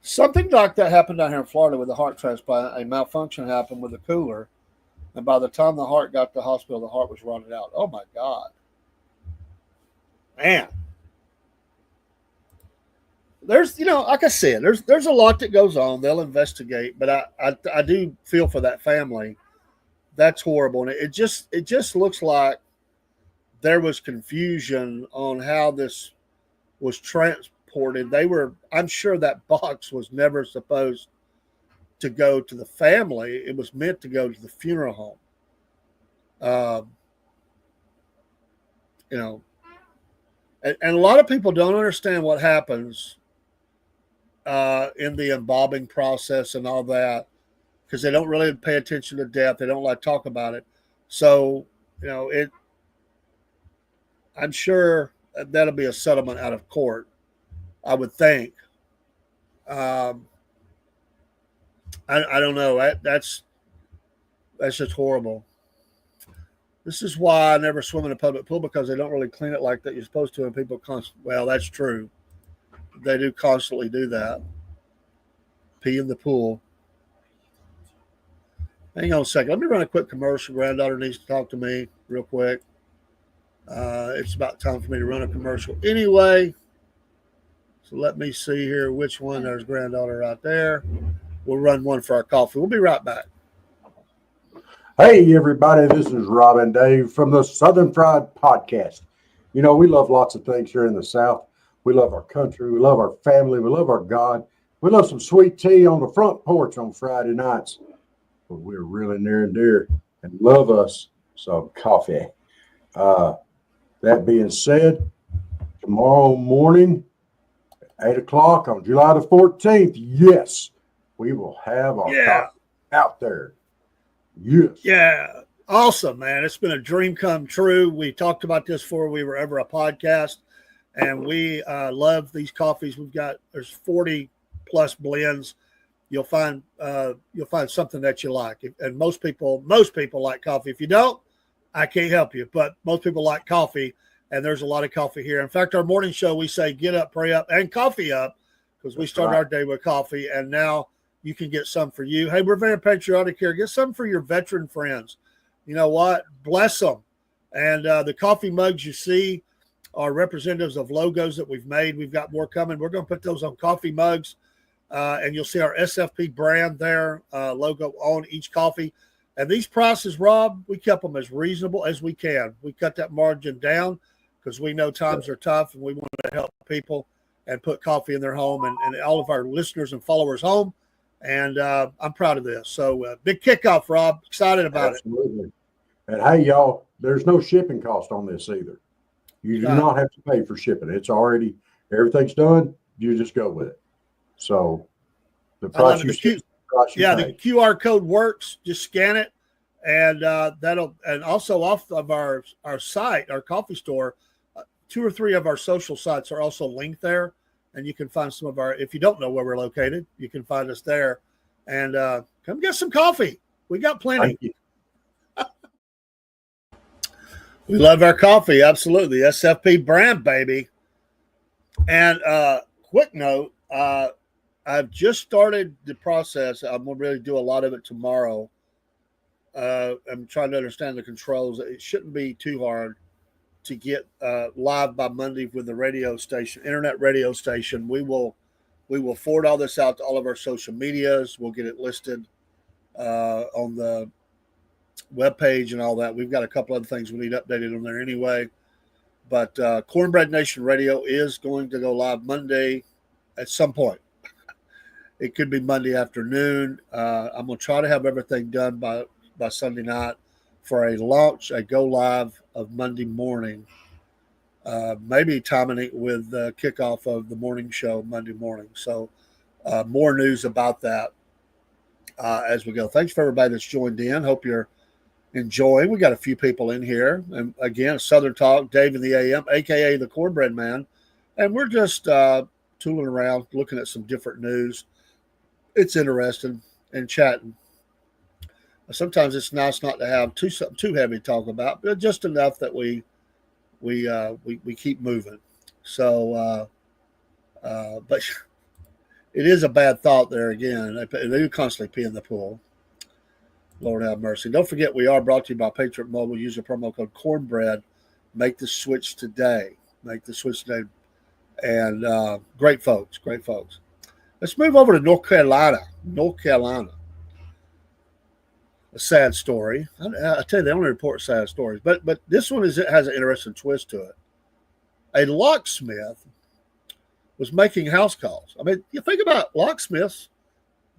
Something like that happened down here in Florida with a heart transplant. A malfunction happened with a cooler. And by the time the heart got to the hospital, the heart was running out. Oh, my God. Man. There's, like I said, there's a lot that goes on. They'll investigate. But I do feel for that family. That's horrible. And it just looks like there was confusion on how this was transported. I'm sure that box was never supposed to go to the family. It was meant to go to the funeral home. Um, you know, and a lot of people don't understand what happens in the embalming process and all that because they don't really pay attention to death. They don't like to talk about it. So, I'm sure that'll be a settlement out of court, I would think. Um, I don't know. That's just horrible. This is why I never swim in a public pool because they don't really clean it like that you're supposed to, and people well, that's true. They do constantly do that. Pee in the pool. Hang on a second. Let me run a quick commercial. Granddaughter needs to talk to me real quick. It's about time for me to run a commercial anyway. So let me see here which one. There's granddaughter right there. We'll run one for our coffee. We'll be right back.
Hey, everybody, this is Rob and Dave from the Southern Fried Podcast. You know, we love lots of things here in the South. We love our country. We love our family. We love our God. We love some sweet tea on the front porch on Friday nights. But we're really near and dear and love us some coffee. That being said, tomorrow morning, 8 o'clock on July the 14th, yes, we will have our coffee out there. Yes.
Yeah. Awesome, man. It's been a dream come true. We talked about this before we were ever a podcast, and we love these coffees. There's 40 plus blends. You'll find something that you like. And most people like coffee. If you don't, I can't help you, but most people like coffee, and there's a lot of coffee here. In fact, our morning show, we say get up, pray up, and coffee up, because we start our day with coffee, and now you can get some for you. Hey, we're very patriotic here. Get some for your veteran friends. You know what? Bless them. And the coffee mugs you see are representatives of logos that we've made. We've got more coming. We're going to put those on coffee mugs, and you'll see our SFP brand there, logo on each coffee. And these prices, Rob, we kept them as reasonable as we can. We cut that margin down because we know times are tough, and we want to help people and put coffee in their home and all of our listeners and followers home. And I'm proud of this. So big kickoff, Rob. Excited about
it. And hey, y'all, there's no shipping cost on this either. You do not have to pay for shipping. It's already, everything's done. You just go with it. So the price the
QR code works. Just scan it. And and also off of our site, our coffee store, 2 or 3 of our social sites are also linked there. And you can find some of our, if you don't know where we're located, you can find us there. And come get some coffee. We got plenty. We love our coffee. Absolutely. SFP brand, baby. And quick note, I've just started the process. I'm going to really do a lot of it tomorrow. I'm trying to understand the controls. It shouldn't be too hard to get live by Monday with the radio station, internet radio station. We will forward all this out to all of our social medias. We'll get it listed on the webpage and all that. We've got a couple other things we need updated on there anyway. But Cornbread Nation Radio is going to go live Monday at some point. It could be Monday afternoon. I'm going to try to have everything done by Sunday night for a go live of Monday morning, maybe timing it with the kickoff of the morning show Monday morning. So more news about that as we go. Thanks for everybody that's joined in. Hope you're enjoying. We got a few people in here. And again, Southern Talk, Dave in the AM, a.k.a. the Cornbread Man. And we're just tooling around, looking at some different news. It's interesting and chatting. Sometimes it's nice not to have something too heavy to talk about, but just enough that we keep moving. So, but it is a bad thought there again. They do constantly pee in the pool. Lord have mercy. Don't forget, we are brought to you by Patriot Mobile. Use the promo code Cornbread. Make the switch today. And great folks. Let's move over to North Carolina. A sad story. I tell you, they only report sad stories, but this one has an interesting twist to it. A locksmith was making house calls. I mean, you think about locksmiths,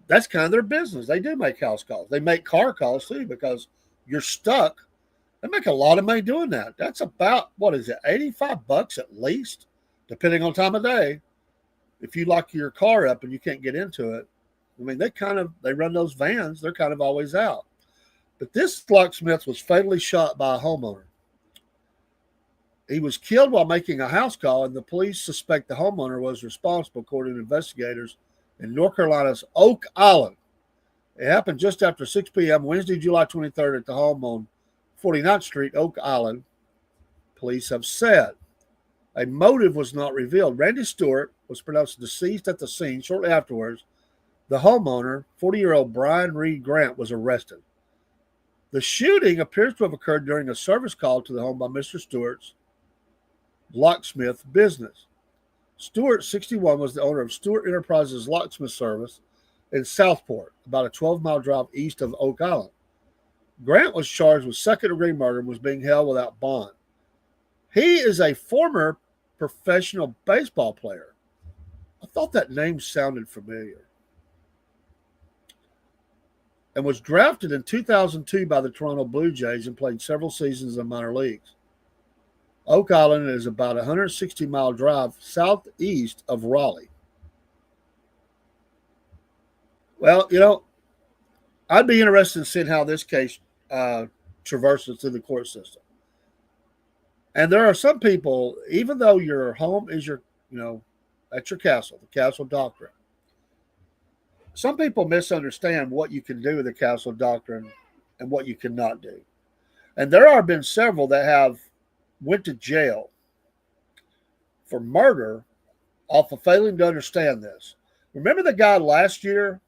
that's kind of their business. They do make house calls. They make car calls too, because you're stuck They make a lot of money doing that. That's about, what is it, $85 at least, depending on time of day. If you lock your car up and you can't get into it, I mean, they run those vans. They're kind of always out. But this locksmith was fatally shot by a homeowner. He was killed while making a house call, and the police suspect the homeowner was responsible, according to investigators in North Carolina's Oak Island. It happened just after 6 p.m. Wednesday, July 23rd at the home on 49th Street, Oak Island, police have said. A motive was not revealed. Randy Stewart was pronounced deceased at the scene. Shortly afterwards, the homeowner, 40-year-old Brian Reed Grant, was arrested. The shooting appears to have occurred during a service call to the home by Mr. Stewart's locksmith business. Stewart, 61, was the owner of Stewart Enterprises Locksmith Service in Southport, about a 12-mile drive east of Oak Island. Grant was charged with second-degree murder and was being held without bond. He is a former professional baseball player. I thought that name sounded familiar. And was drafted in 2002 by the Toronto Blue Jays and played several seasons in minor leagues. Oak Island is about a 160-mile drive southeast of Raleigh. Well, I'd be interested in seeing how this case traverses through the court system. And there are some people, even though your home is at your castle, the castle doctrine, some people misunderstand what you can do with the castle doctrine and what you cannot do. And there have been several that went to jail for murder off of failing to understand this. Remember the guy last year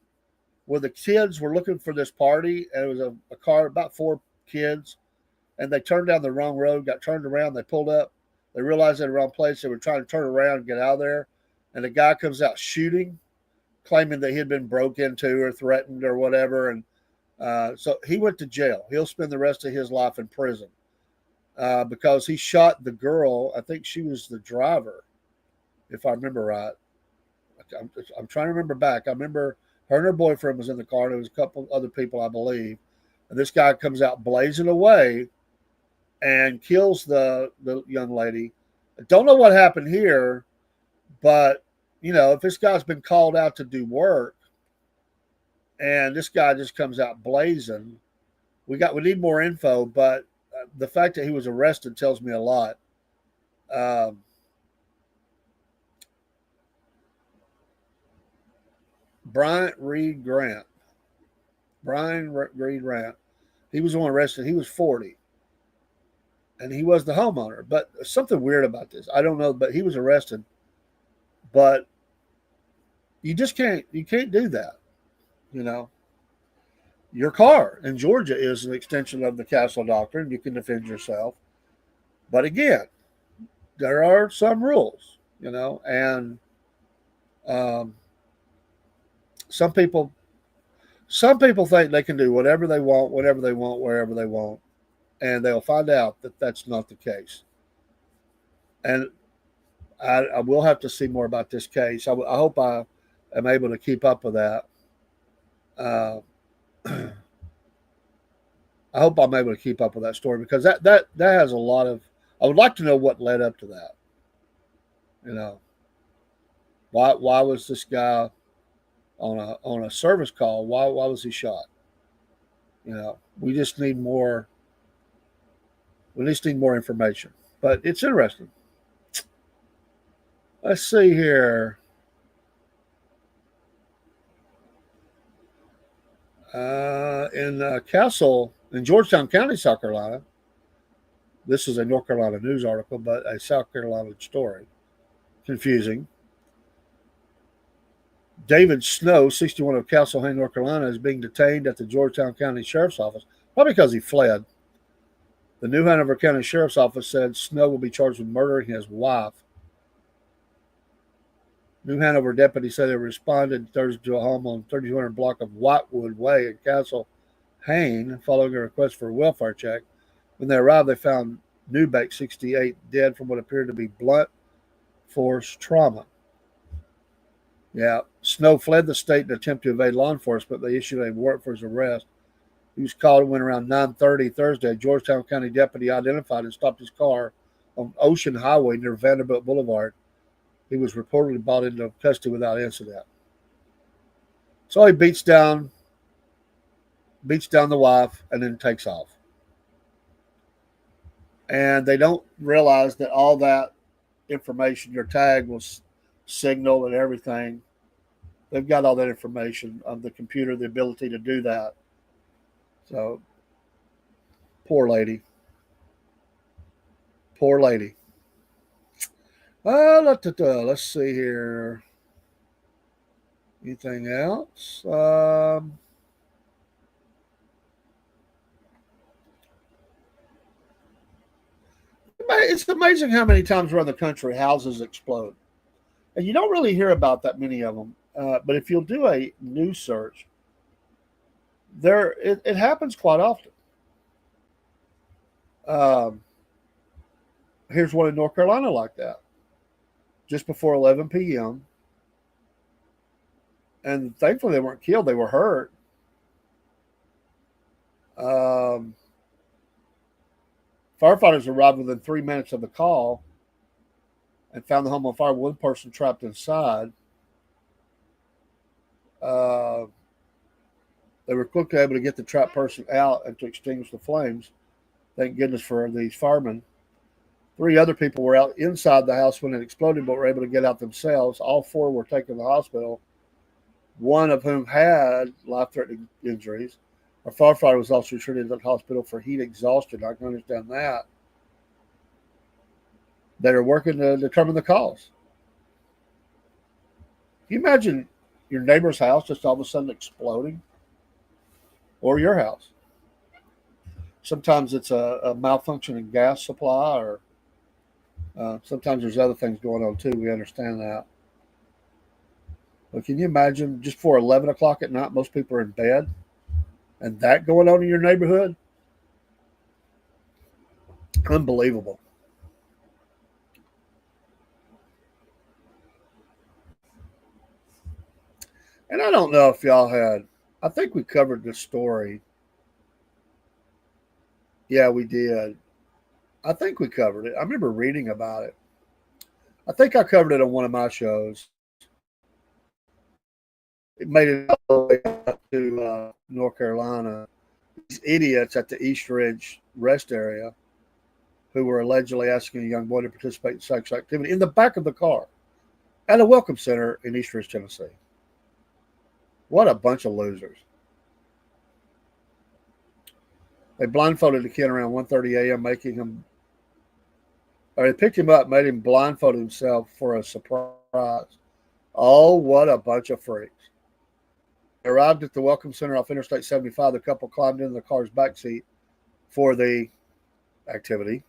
where the kids were looking for this party, and it was a car, about 4 kids, and they turned down the wrong road, got turned around, they pulled up, they realized they're in the wrong place, they were trying to turn around and get out of there, and the guy comes out shooting, claiming that he had been broke into or threatened or whatever, and so he went to jail. He'll spend the rest of his life in prison because he shot the girl. I think she was the driver, if I remember right. I'm trying to remember back. I remember her and her boyfriend was in the car, and there was a couple other people, I believe. And this guy comes out blazing away and kills the young lady. I don't know what happened here, but, if this guy's been called out to do work and this guy just comes out blazing, we need more info, but the fact that he was arrested tells me a lot. Brian Reed Grant. He was the one arrested. He was 40. And he was the homeowner. But something weird about this. I don't know, but he was arrested. But you can't do that. Your car in Georgia is an extension of the castle doctrine. You can defend yourself. But again, there are some rules, and some people think they can do whatever they want, whenever they want, wherever they want, and they'll find out that that's not the case. And I will have to see more about this case. I hope I am able to keep up with that. I hope I'm able to keep up with that story because that has a lot of. I would like to know what led up to that. Why was this guy on a service call? Why was he shot? We just need more. We just need more information. But it's interesting. Let's see here. In Georgetown County, South Carolina, this is a North Carolina news article, but a South Carolina story. Confusing. David Snow, 61 of Castlehane, North Carolina, is being detained at the Georgetown County Sheriff's Office, probably because he fled. The New Hanover County Sheriff's Office said Snow will be charged with murdering his wife. New Hanover deputies said they responded Thursday to a home on 3200 block of Whitewood Way in Castlehane following a request for a welfare check. When they arrived, they found Newbeck, 68, dead from what appeared to be blunt force trauma. Yeah, Snow fled the state in an attempt to evade law enforcement. They issued a warrant for his arrest. He was called when around 9:30 Thursday. A Georgetown County deputy identified and stopped his car on Ocean Highway near Vanderbilt Boulevard. He was reportedly brought into custody without incident. So he beats down the wife and then takes off. And they don't realize that all that information, your tag was signal and everything. They've got all that information on the computer, the ability to do that. So, poor lady. Poor lady. Let's see here. Anything else? It's amazing how many times around the country houses explode. And you don't really hear about that many of them. But if you'll do a news search, it happens quite often. Here's one in North Carolina like that. Just before 11 p.m. And thankfully they weren't killed, they were hurt. Firefighters arrived within 3 minutes of the call and found the home on fire with one person trapped inside. They were quickly able to get the trapped person out and to extinguish the flames. Thank goodness for these firemen. 3 other people were out inside the house when it exploded, but were able to get out themselves. All 4 were taken to the hospital, one of whom had life-threatening injuries. A firefighter was also treated at the hospital for heat exhaustion. I can understand that. They are working to determine the cause. Can you imagine your neighbor's house just all of a sudden exploding? Or your house? Sometimes it's a malfunctioning gas supply, or sometimes there's other things going on too. We understand that. But can you imagine just before 11 o'clock at night, most people are in bed, and that going on in your neighborhood? Unbelievable. And I don't know if y'all I think we covered this story. Yeah, we did. I think we covered it. I remember reading about it. I think I covered it on one of my shows. It made it all the way up to North Carolina. These idiots at the East Ridge rest area who were allegedly asking a young boy to participate in sexual activity in the back of the car at a welcome center in East Ridge, Tennessee. What a bunch of losers. They blindfolded the kid around 1:30 a.m., they picked him up, made him blindfold himself for a surprise. Oh, what a bunch of freaks. They arrived at the Welcome Center off Interstate 75. The couple climbed into the car's backseat for the activity.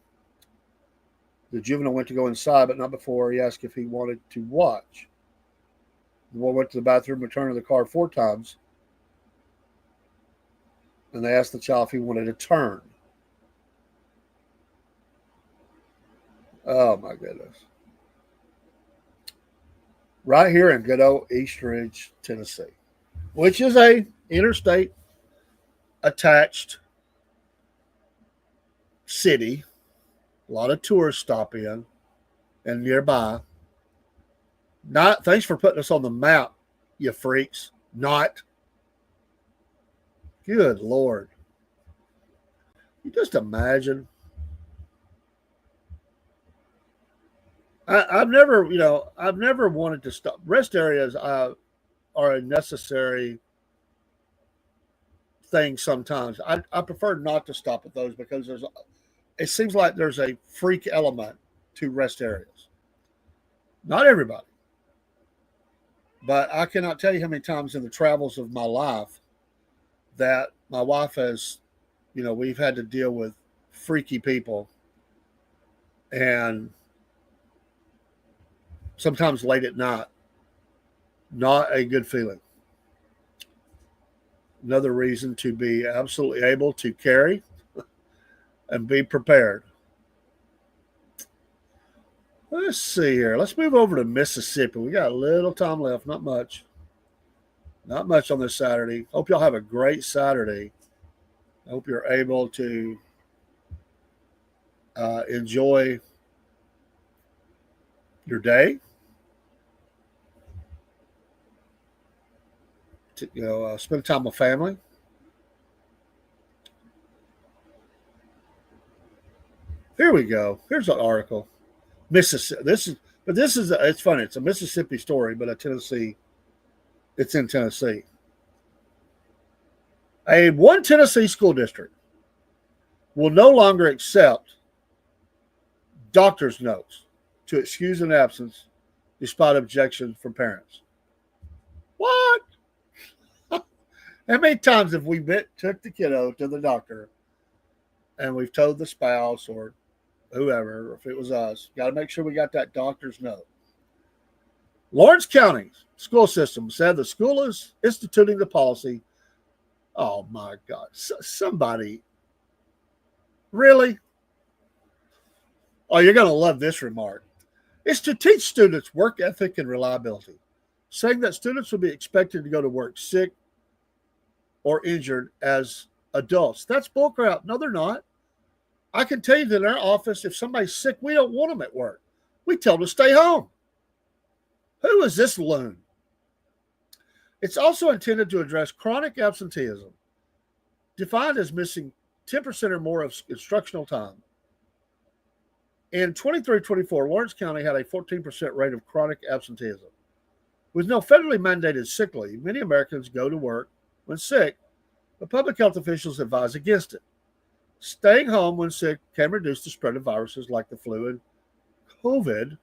The juvenile went to go inside, but not before he asked if he wanted to watch. The boy went to the bathroom, returned to the car 4 times, and they asked the child if he wanted to turn. Oh, my goodness. Right here in good old East Ridge, Tennessee, which is a interstate attached city. A lot of tourists stop in and nearby. Thanks for putting us on the map, you freaks. Not. Good Lord. You just imagine. I've never wanted to stop. Rest areas are a necessary thing sometimes. I prefer not to stop at those because it seems like there's a freak element to rest areas. Not everybody. But I cannot tell you how many times in the travels of my life that my wife has, we've had to deal with freaky people, and sometimes late at night. Not a good feeling. Another reason to be absolutely able to carry and be prepared. Let's see here. Let's move over to Mississippi. We got a little time left. Not much. Not much on this Saturday. Hope y'all have a great Saturday. I hope you're able to enjoy your day. Spend time with family. Here we go. Here's an article. Mississippi. It's funny. It's a Mississippi story, but it's in Tennessee. One Tennessee school district will no longer accept doctor's notes to excuse an absence despite objections from parents. What? How many times have we took the kiddo to the doctor and we've told the spouse or whoever, if it was us, got to make sure we got that doctor's note. Lawrence County's school system said the school is instituting the policy. Oh my God. Somebody. Really? Oh, you're going to love this remark. It's to teach students work ethic and reliability, saying that students will be expected to go to work sick or injured as adults. That's bullcrap. No, they're not. I can tell you that in our office, if somebody's sick, we don't want them at work. We tell them to stay home. Who is this loon? It's also intended to address chronic absenteeism, defined as missing 10% or more of instructional time. In 23-24, Lawrence County had a 14% rate of chronic absenteeism. With no federally mandated sick leave, many Americans go to work when sick, but public health officials advise against it. Staying home when sick can reduce the spread of viruses like the flu and COVID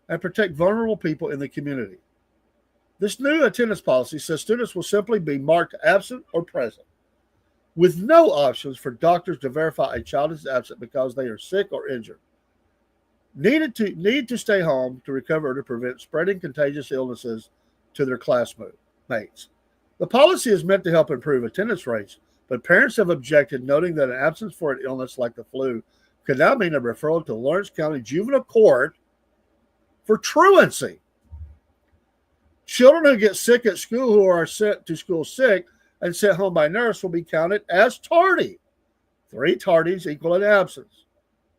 and protect vulnerable people in the community. This new attendance policy says students will simply be marked absent or present, with no options for doctors to verify a child is absent because they are sick or injured. Need to stay home to recover or to prevent spreading contagious illnesses to their classmates. The policy is meant to help improve attendance rates, but parents have objected, noting that an absence for an illness like the flu could now mean a referral to Lawrence County Juvenile Court for truancy. Children who get sick at school who are sent to school sick and sent home by nurse will be counted as tardy. 3 tardies equal an absence.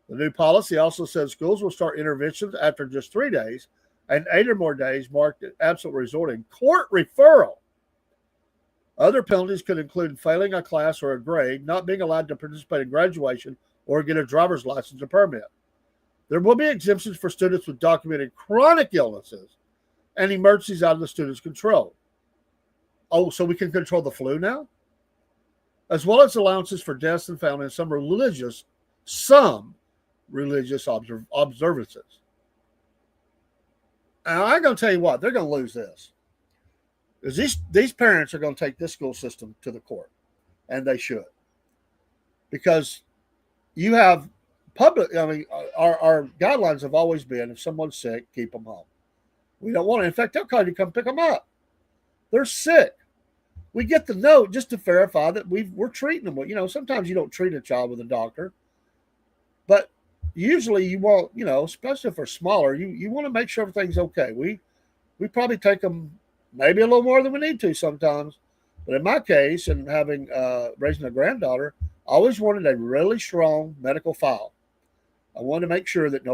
The new policy also says schools will start interventions after just 3 days and 8 or more days marked absent resorting court referral. Other penalties could include failing a class or a grade, not being allowed to participate in graduation, or get a driver's license or permit. There will be exemptions for students with documented chronic illnesses and emergencies out of the student's control. Oh, so we can control the flu now? As well as allowances for deaths and found in some religious observances. And I'm going to tell you what, they're going to lose this. Because these parents are going to take this school system to the court, and they should. Because you have our guidelines have always been, if someone's sick, keep them home. We don't want to. In fact, they'll call you to come pick them up. They're sick. We get the note just to verify that we're treating them. Sometimes you don't treat a child with a doctor, but usually you want, especially if they're smaller, you want to make sure everything's okay. We probably take them maybe a little more than we need to sometimes. But in my case, and having raising a granddaughter, I always wanted a really strong medical file. I wanted to make sure that no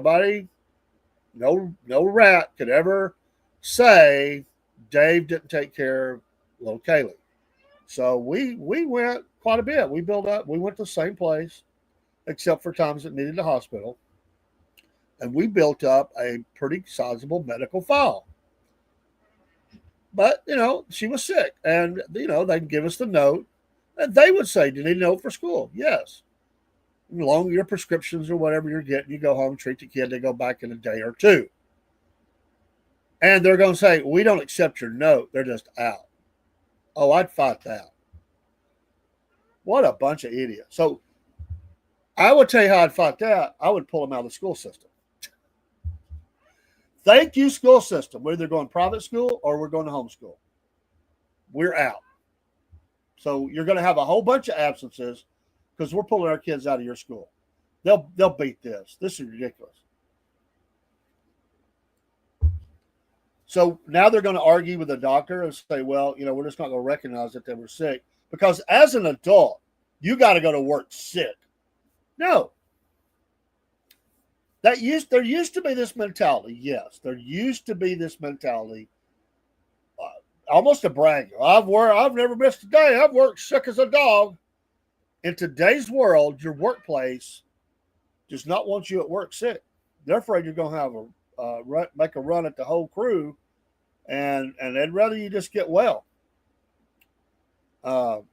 rat could ever say Dave didn't take care of little Kaylee. So we went quite a bit. We built up. We went to the same place, except for times that needed a hospital. And we built up a pretty sizable medical file. But, she was sick. And, they'd give us the note. And they would say, do you need a note for school? Yes. Along your prescriptions or whatever you're getting, you go home, treat the kid, they go back in a day or two. And they're going to say, we don't accept your note. They're just out. Oh, I'd fight that. What a bunch of idiots. So I would tell you how I'd fight that. I would pull them out of the school system. Thank you, school system. We're either going private school or we're going to homeschool. We're out. So you're going to have a whole bunch of absences because we're pulling our kids out of your school. They'll beat this. This is ridiculous. So now they're going to argue with the doctor and say, well, we're just not going to recognize that they were sick. Because as an adult, You got to go to work sick. No. There used to be this mentality. Yes, there used to be this mentality, almost a brag. I've never missed a day. I've worked sick as a dog. In today's world, your workplace does not want you at work sick. They're afraid you're going to have make a run at the whole crew, and they'd rather you just get well. I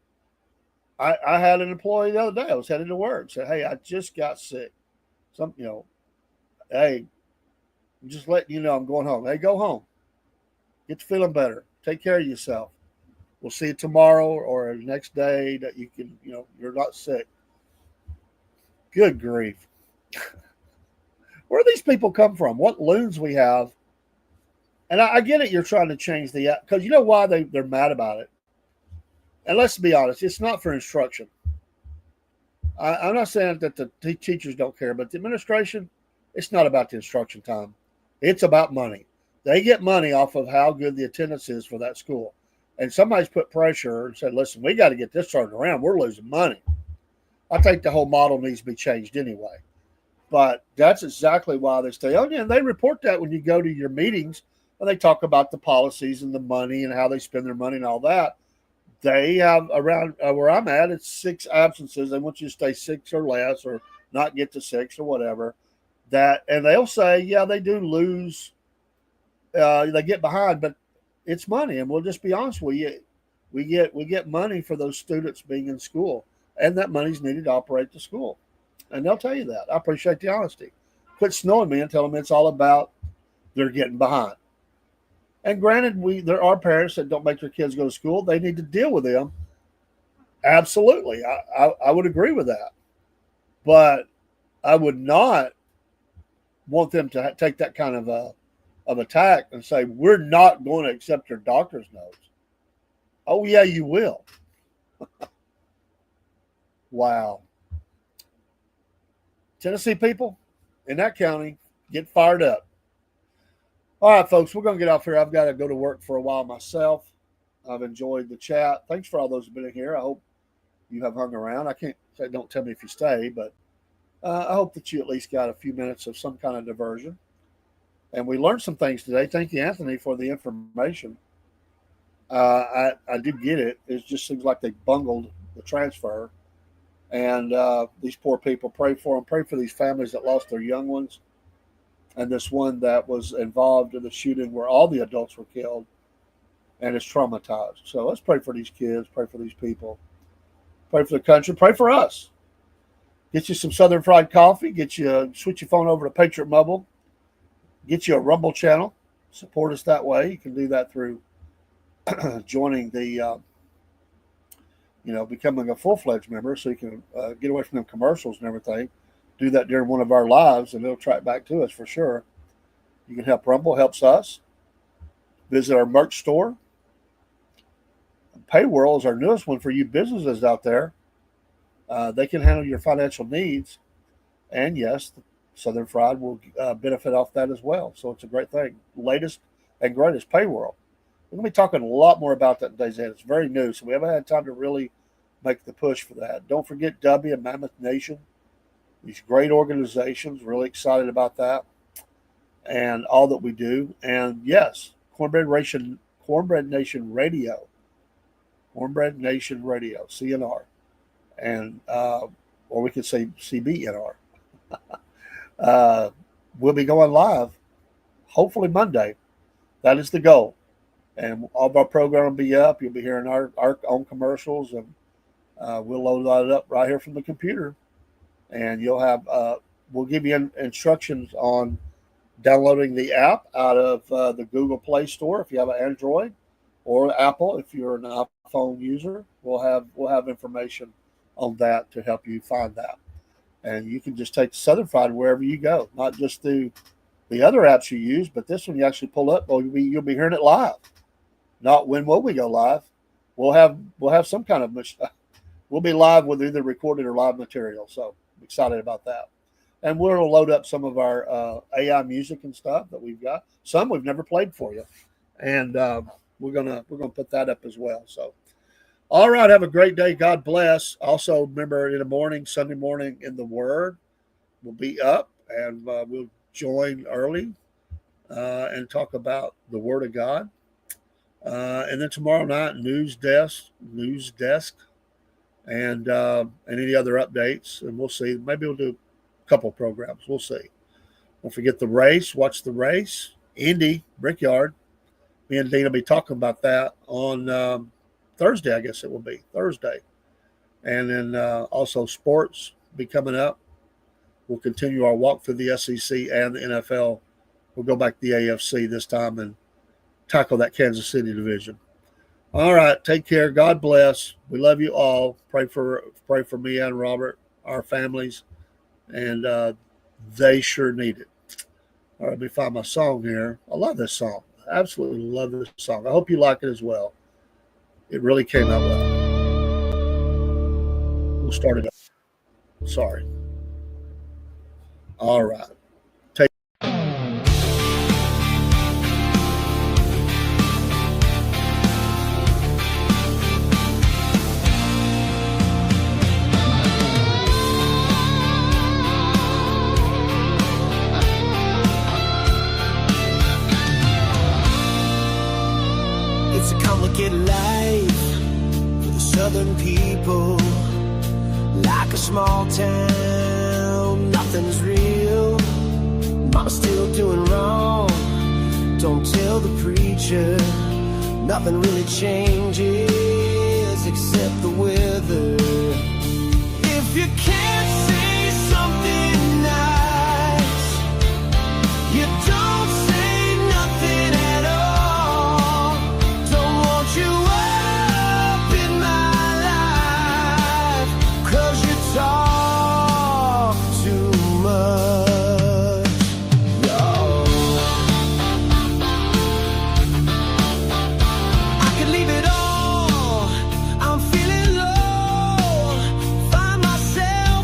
had an employee the other day. I was headed to work. Said, "Hey, I just got sick. Hey, I'm just letting you know I'm going home. Hey, go home. Get to feeling better. Take care of yourself. We'll see you tomorrow or the next day that you can, you're not sick." Good grief. Where do these people come from? What loons we have? And I get it. You're trying to change because you know why they're mad about it. And let's be honest, it's not for instruction. I'm not saying that the teachers don't care, but the administration, it's not about the instruction time. It's about money. They get money off of how good the attendance is for that school. And somebody's put pressure and said, listen, we got to get this turned around. We're losing money. I think the whole model needs to be changed anyway. But that's exactly why they stay on you. And they report that when you go to your meetings and they talk about the policies and the money and how they spend their money and all that. They have around where I'm at, it's 6 absences. They want you to stay 6 or less or not get to 6 or whatever. And they'll say, yeah, they do lose. They get behind, but it's money. And we'll just be honest with you. We get money for those students being in school, and that money's needed to operate the school. And they'll tell you that. I appreciate the honesty. Quit snowing me and tell them it's all about they're getting behind. And granted, there are parents that don't make their kids go to school. They need to deal with them. Absolutely. I would agree with that. But I would not want them to take that kind of attack and say, we're not going to accept your doctor's notes. Oh, yeah, you will. Wow. Tennessee people in that county, get fired up. All right, folks, we're going to get off here. I've got to go to work for a while myself. I've enjoyed the chat. Thanks for all those who've been in here. I hope you have hung around. I can't say, don't tell me if you stay, but I hope that you at least got a few minutes of some kind of diversion. And we learned some things today. Thank you, Anthony, for the information. I did get it. It just seems like they bungled the transfer. And these poor people, pray for them. Pray for these families that lost their young ones. And this one that was involved in the shooting where all the adults were killed and is traumatized. So let's pray for these kids, pray for these people, pray for the country, pray for us. Get you some Southern Fried Coffee, switch your phone over to Patriot Mobile, get you a Rumble channel, support us that way. You can do that through joining the, becoming a full-fledged member so you can get away from them commercials and everything. Do that during one of our lives, and it'll track back to us for sure. You can help Rumble, helps us. Visit our merch store. Payworld is our newest one for you businesses out there. They can handle your financial needs. And yes, the Southern Fried will benefit off that as well. So it's a great thing. Latest and greatest Payworld. We're going to be talking a lot more about that in days ahead. It's very new, so we haven't had time to really make the push for that. Don't forget W and Mammoth Nation. These great organizations, really excited about that and all that we do. And yes, Cornbread Nation Radio, CNR, and or we could say CBNR. We'll be going live hopefully Monday. That is the goal. And all of our program will be up. You'll be hearing our own commercials, and we'll load that up right here from the computer. And you'll have, we'll give you instructions on downloading the app out of the Google Play Store if you have an Android, or Apple if you're an iPhone user. We'll have information on that to help you find that. And you can just take the Southern Fried wherever you go, not just through the other apps you use, but this one you actually pull up. Well, you'll be hearing it live. Not when will we go live? We'll have some kind of we'll be live with either recorded or live material. So I'm excited about that. And we'll load up some of our AI music and stuff that we've got. Some we've never played for you, and we're gonna put that up as well. So All right. Have a great day. God bless. Also, remember in the morning, Sunday morning in the Word, we'll be up and we'll join early and talk about the Word of God. And then tomorrow night, news desk, and any other updates. And we'll see. Maybe we'll do a couple programs. We'll see. Don't forget the race. Watch the race. Indy, Brickyard. Me and Dean will be talking about that on Thursday, I guess it will be. Thursday. And then also sports will be coming up. We'll continue our walk through the SEC and the NFL. We'll go back to the AFC this time and tackle that Kansas City division. All right. Take care. God bless. We love you all. Pray for me and Robert, our families, and they sure need it. All right, let me find my song here. I love this song. I absolutely love this song. I hope you like it as well. It really came out well. We'll start it up. Sorry. All right.
It's a complicated life for the southern people. Like a small town, nothing's real. Mama's still doing wrong. Don't tell the preacher. Nothing really changes except the weather. If you can't say something nice, you don't say nothing at all. Don't want you up in my life, 'cause you talk too much. I could leave it all. I'm feeling low. Find myself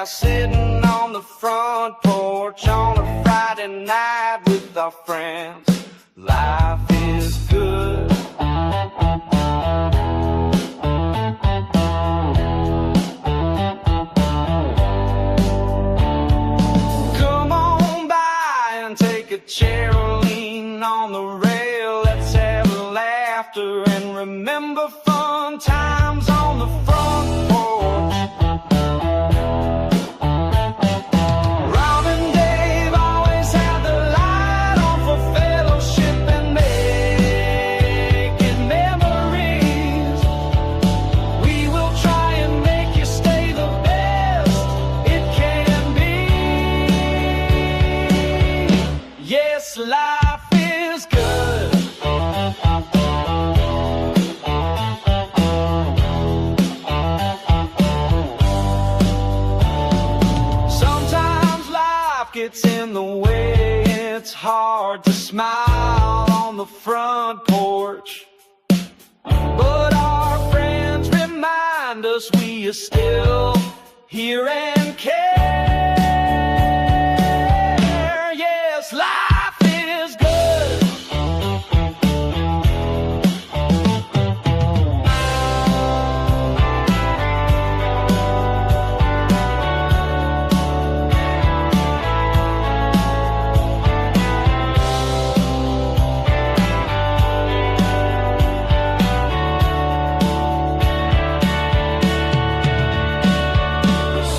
podcast, sitting on the front porch on a Friday night with our friends. Life is good. Come on by and take a chair or lean on the rail. Let's have laughter and remember fun times on the front porch. Rob and Dave always had the light on for fellowship and making memories. We will try and make you stay the best it can be. Yes, life is good. Sometimes life gets in the way. It's hard to smile on the front porch. But our friends remind us we are still here and care. Yes, life is good.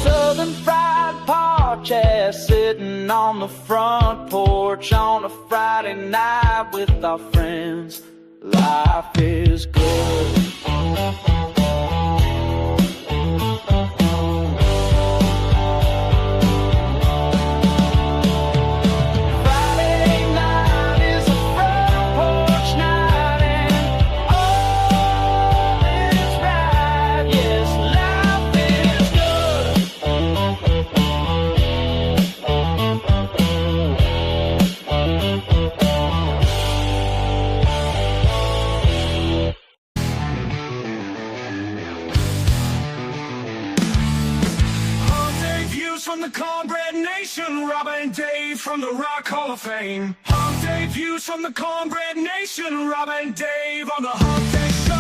Southern Fried Podcast, sitting on the front porch on a Friday night with our friends. Life is good. Friday night is a front porch night and all is right. Yes, life is
Hump views from the Cornbread Nation, Rob and Dave from the Rock Hall of Fame. Hump Day views from the Cornbread Nation, Rob and Dave on the Hump Day Show.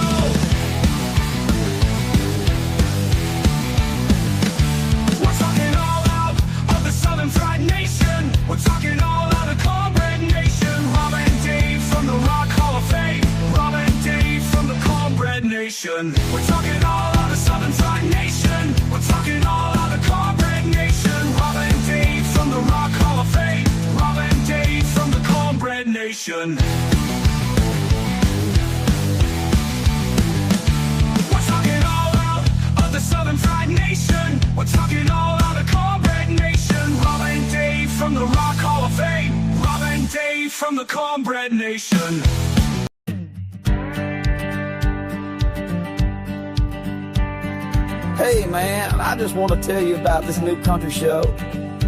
We're talking all out of the Southern Fried Nation. We're talking all out of Cornbread Nation, Rob and Dave from the Rock Hall of Fame. Rob and Dave from the Cornbread Nation. We're talking all out of Southern Fried Nation. We're talking all out of Cornbread Nation. Rob and Dave from the Rock Hall of Fame. Rob and Dave from the Cornbread Nation. We're talking all out of the Southern Fried Nation. We're talking all out of Cornbread Nation. Rob and Dave from the Rock Hall of Fame. Rob and Dave from the Cornbread Nation.
Hey man, I just want to tell you about this new country show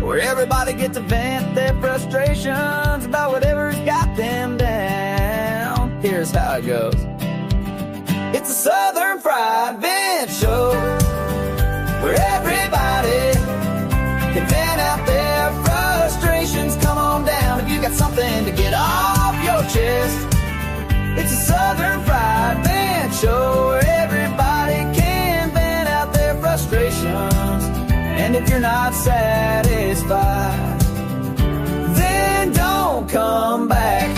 where everybody gets to vent their frustrations about whatever's got them down. Here's how it goes. It's a Southern Fried Vent Show where everybody can vent out their frustrations. Come on down if you got something to get off your chest. It's a Southern Fried Vent Show where everybody can vent out their frustrations. And if you're not satisfied, then don't come back.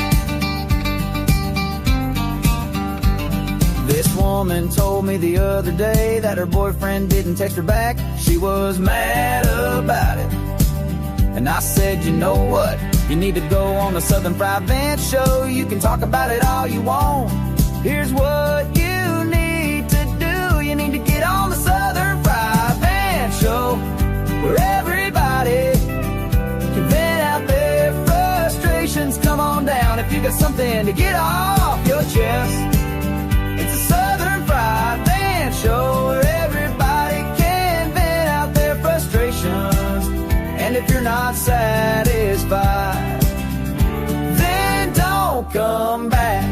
This woman told me the other day that her boyfriend didn't text her back. She was mad about it. And I said, you know what? You need to go on the Southern Fried Vent Show. You can talk about it all you want. Here's what you need to do. You need to get on the Southern Fried Vent Show where everybody can vent out their frustrations. Come on down if you got something to get off your chest. It's a Southern Fried Vent Show where everybody can vent out their frustrations. And if you're not satisfied, then don't come back.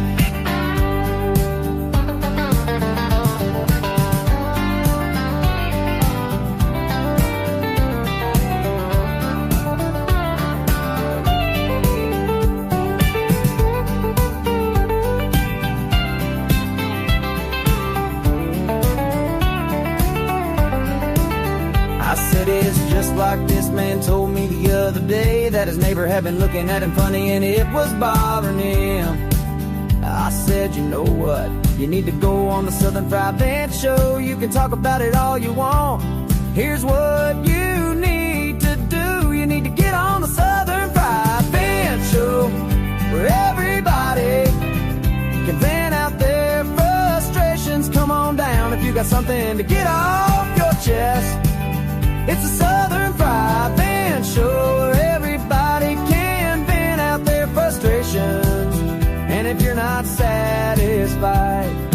said it's just like this man told me the other day, that his neighbor had been looking at him funny and it was bothering him. I said, you know what, you need to go on the Southern Fried Band show. You can talk about it all you want. Here's what you need to do. You need to get on the Southern Fried Band show, where everybody can vent out their frustrations. Come on down if you got something to get off your chest. It's a Southern Fried Band show, where everybody can vent out their frustrations. And if you're not satisfied,